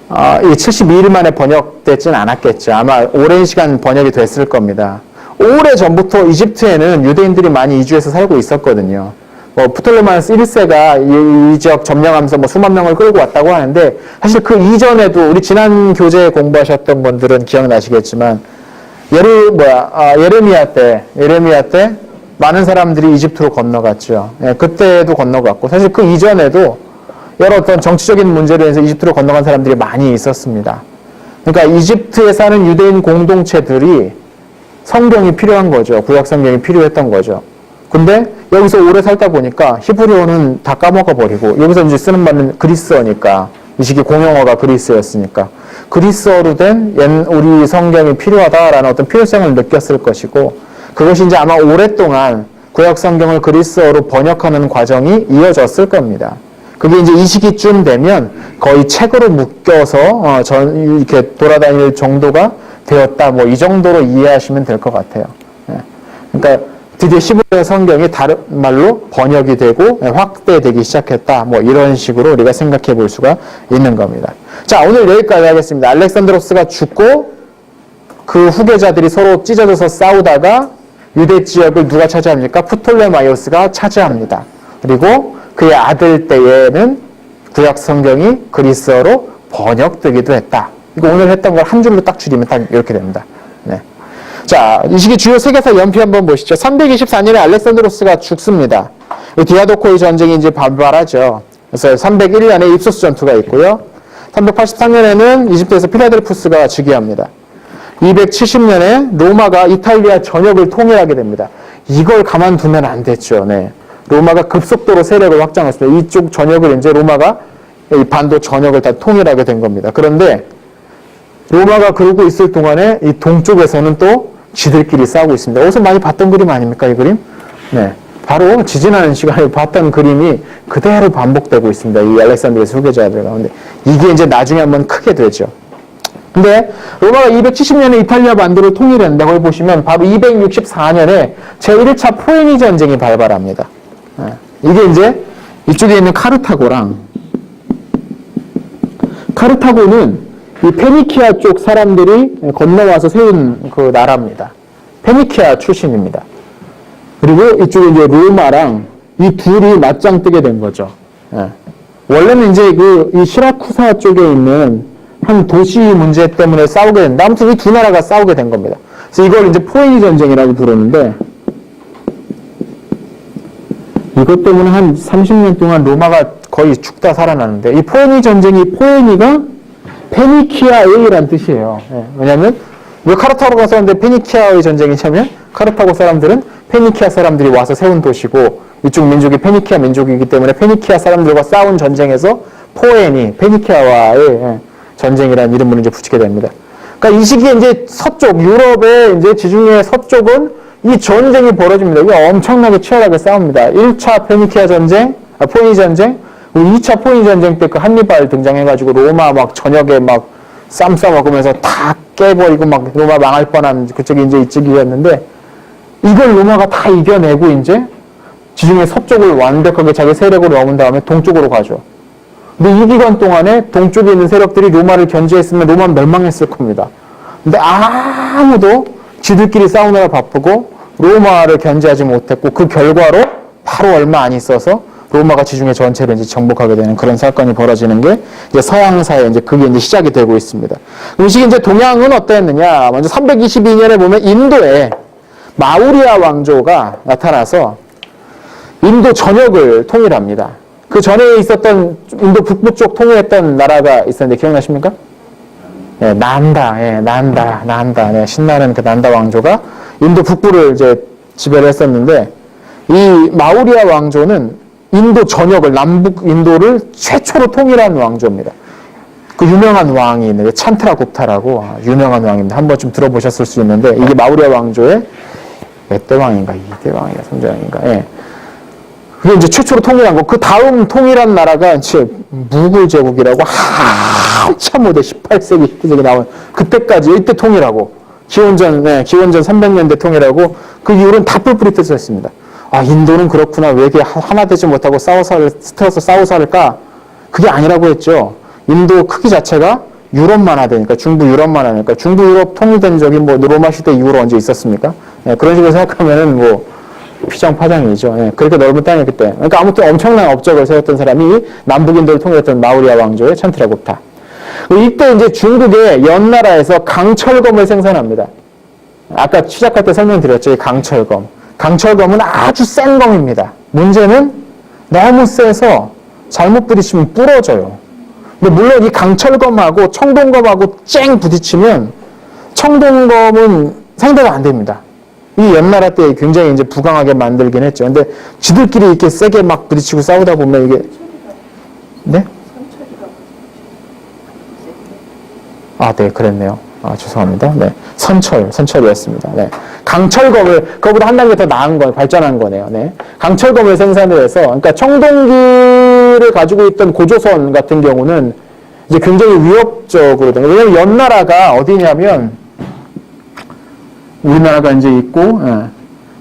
이 72일 만에 번역되진 않았겠죠. 아마 오랜 시간 번역이 됐을 겁니다. 오래 전부터 이집트에는 유대인들이 많이 이주해서 살고 있었거든요. 프톨레마이오스 1세가 이 지역 점령하면서 수만 명을 끌고 왔다고 하는데, 사실 그 이전에도 우리 지난 교재 공부하셨던 분들은 기억나시겠지만, 예레미야 때 많은 사람들이 이집트로 건너갔죠. 그때도 건너갔고, 사실 그 이전에도 여러 어떤 정치적인 문제로 해서 이집트로 건너간 사람들이 많이 있었습니다. 그러니까 이집트에 사는 유대인 공동체들이 성경이 필요한 거죠. 구약 성경이 필요했던 거죠. 근데 여기서 오래 살다 보니까 히브리어는 다 까먹어 버리고, 여기서 이제 쓰는 말은 그리스어니까, 이 시기 공용어가 그리스어였으니까 그리스어로 된 우리 성경이 필요하다라는 어떤 필요성을 느꼈을 것이고, 그것이 이제 아마 오랫동안 구약 성경을 그리스어로 번역하는 과정이 이어졌을 겁니다. 그게 이제 이 시기쯤 되면 거의 책으로 묶여서 이렇게 돌아다닐 정도가 되었다. 이 정도로 이해하시면 될 것 같아요. 그러니까 드디어 히브리어 성경이 다른 말로 번역이 되고 확대되기 시작했다. 이런 식으로 우리가 생각해 볼 수가 있는 겁니다. 자, 오늘 여기까지 하겠습니다. 알렉산드로스가 죽고 그 후계자들이 서로 찢어져서 싸우다가 유대 지역을 누가 차지합니까? 프톨레마이오스가 차지합니다. 그리고 그의 아들 때에는 구약 성경이 그리스어로 번역되기도 했다. 이거 오늘 했던 걸 한 줄로 딱 줄이면 딱 이렇게 됩니다. 자, 이 시기 주요 세계사 연피 한번 보시죠. 324년에 알렉산드로스가 죽습니다. 디아도코의 전쟁이 이제 발발하죠. 그래서 301년에 입소스 전투가 있고요. 383년에는 이집트에서 필라델푸스가 즉위합니다. 270년에 로마가 이탈리아 전역을 통일하게 됩니다. 이걸 가만두면 안 됐죠. 로마가 급속도로 세력을 확장했습니다. 이쪽 전역을 이제 로마가 이 반도 전역을 다 통일하게 된 겁니다. 그런데 로마가 그러고 있을 동안에 이 동쪽에서는 또 지들끼리 싸우고 있습니다. 어디서 많이 봤던 그림 아닙니까, 이 그림? 바로 지지난 시간에 봤던 그림이 그대로 반복되고 있습니다. 이 알렉산드로스 후계자들 가운데. 이게 이제 나중에 한번 크게 되죠. 근데 로마가 270년에 이탈리아 반도를 통일했는데 거기 보시면 바로 264년에 제1차 포에니 전쟁이 발발합니다. 이게 이제 이쪽에 있는 카르타고랑, 카르타고는 이 페니키아 쪽 사람들이 건너와서 세운 그 나라입니다. 페니키아 출신입니다. 그리고 이쪽에 이제 로마랑 이 둘이 맞짱 뜨게 된 거죠. 원래는 이제 이 시라쿠사 쪽에 있는 한 도시 문제 때문에 싸우게 된다. 아무튼 이 두 나라가 싸우게 된 겁니다. 그래서 이걸 이제 포에니 전쟁이라고 부르는데, 이것 때문에 한 30년 동안 로마가 거의 죽다 살아나는데, 이 포에니 전쟁이, 포에니가 페니키아의라는 뜻이에요. 왜냐하면 왜 카르타고가 싸웠는데 페니키아의 전쟁이냐면, 카르타고 사람들은 페니키아 사람들이 와서 세운 도시고 이쪽 민족이 페니키아 민족이기 때문에 페니키아 사람들과 싸운 전쟁에서 포에니, 페니키아와의 전쟁이라는 이름을 이제 붙이게 됩니다. 그러니까 이 시기에 이제 서쪽, 유럽의 이제 지중해 서쪽은 이 전쟁이 벌어집니다. 이게 엄청나게 치열하게 싸웁니다. 1차 페니키아 전쟁, 포에니 전쟁, 2차 포에니 전쟁 때 그 한니발 등장해가지고 로마 막 저녁에 막 쌈 싸먹으면서 다 깨버리고 막 로마 망할 뻔한 그쪽이 이제 이쪽이었는데, 이걸 로마가 다 이겨내고 이제 지중해 서쪽을 완벽하게 자기 세력으로 넘은 다음에 동쪽으로 가죠. 근데 이 기간 동안에 동쪽에 있는 세력들이 로마를 견제했으면 로마는 멸망했을 겁니다. 근데 아무도 지들끼리 싸우느라 바쁘고 로마를 견제하지 못했고, 그 결과로 바로 얼마 안 있어서 로마가 지중해 전체를 이제 정복하게 되는 그런 사건이 벌어지는 게 이제 서양사에 이제 그게 이제 시작이 되고 있습니다. 이 시기 이제 동양은 어땠느냐? 먼저 322년에 보면 인도에 마우리아 왕조가 나타나서 인도 전역을 통일합니다. 그 전에 있었던 인도 북부 쪽 통일했던 나라가 있었는데 기억나십니까? 예, 난다. 네, 신나는 그 난다 왕조가 인도 북부를 이제 지배를 했었는데 이 마우리아 왕조는 인도 전역을 남북 인도를 최초로 통일한 왕조입니다. 그 유명한 왕이 있는데 찬트라굽타라고 유명한 왕입니다. 한 번쯤 들어보셨을 수 있는데 이게 마우리아 왕조의 몇 대 왕인가? 2대 왕인가? 3대 왕인가? 예. 그게 이제 최초로 통일한 거. 그 다음 통일한 나라가 이제 무굴 제국이라고 한참 후대 18세기, 19세기 나온 그때까지 이때 통일하고 기원전 300년대 통일하고 그 이후로는 다 뿔뿔이 흩어졌습니다. 아, 인도는 그렇구나. 왜 이렇게 하나 되지 못하고 스트어서 싸워서 할까? 그게 아니라고 했죠. 인도 크기 자체가 유럽만 하다니까, 중부 유럽만 하니까, 중부 유럽 통일된 적이 뭐 로마 시대 이후로 언제 있었습니까? 예, 그런 식으로 생각하면은 뭐 피장파장이죠. 예, 그렇게 넓은 땅이기 때문에. 그러니까 아무튼 엄청난 업적을 세웠던 사람이 남북 인도를 통일했던 마우리아 왕조의 찬트라굽타. 이때 이제 중국의 연나라에서 강철검을 생산합니다. 아까 시작할 때 설명드렸죠. 이 강철검. 강철검은 아주 센 검입니다. 문제는 너무 세서 잘못 부딪히면 부러져요. 근데 물론 이 강철검하고 청동검하고 쨍 부딪히면 청동검은 상대가 안 됩니다. 이 연나라 때 굉장히 이제 부강하게 만들긴 했죠. 근데 지들끼리 이렇게 세게 막 부딪히고 싸우다 보면 이게 네? 아, 네, 그랬네요. 아, 죄송합니다. 네. 선철이었습니다. 네. 강철검을, 그거보다 한 단계 더 나은 거, 발전한 거네요. 네. 강철검을 생산을 해서, 그러니까 청동기를 가지고 있던 고조선 같은 경우는 이제 굉장히 위협적으로 된 거예요. 왜냐면 연나라가 어디냐면, 우리나라가 이제 있고,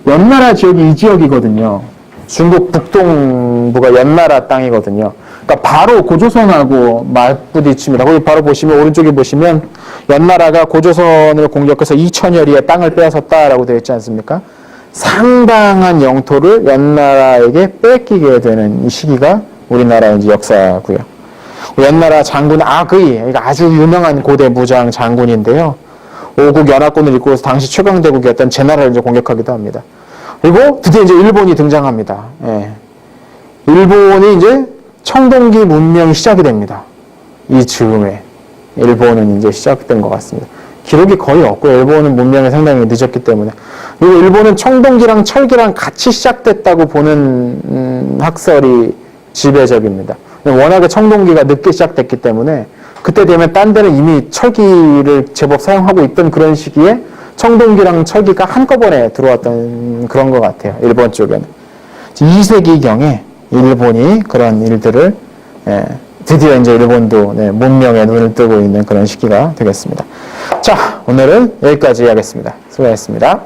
연나라 지역이 이 지역이거든요. 중국 북동부가 연나라 땅이거든요. 그러니까 바로 고조선하고 맞부딪힙니다. 거기 바로 보시면 오른쪽에 보시면 연나라가 고조선을 공격해서 2000여리의 땅을 빼앗았다라고 되어 있지 않습니까? 상당한 영토를 연나라에게 뺏기게 되는 이 시기가 우리나라의 이제 역사고요. 연나라 장군 아그이, 아주 유명한 고대 무장 장군인데요. 오국 연합군을 이끌어서 당시 최강대국이었던 제나라를 이제 공격하기도 합니다. 그리고 드디어 이제 일본이 등장합니다. 예. 일본이 이제 청동기 문명이 시작이 됩니다. 이 즈음에 일본은 이제 시작된 것 같습니다. 기록이 거의 없고 일본은 문명이 상당히 늦었기 때문에. 그리고 일본은 청동기랑 철기랑 같이 시작됐다고 보는 학설이 지배적입니다. 워낙에 청동기가 늦게 시작됐기 때문에 그때 되면 딴 데는 이미 철기를 제법 사용하고 있던 그런 시기에 청동기랑 철기가 한꺼번에 들어왔던 그런 것 같아요. 일본 쪽에는. 2세기경에 일본이 그런 일들을 드디어 이제 일본도 문명에 눈을 뜨고 있는 그런 시기가 되겠습니다. 자, 오늘은 여기까지 하겠습니다. 수고하셨습니다.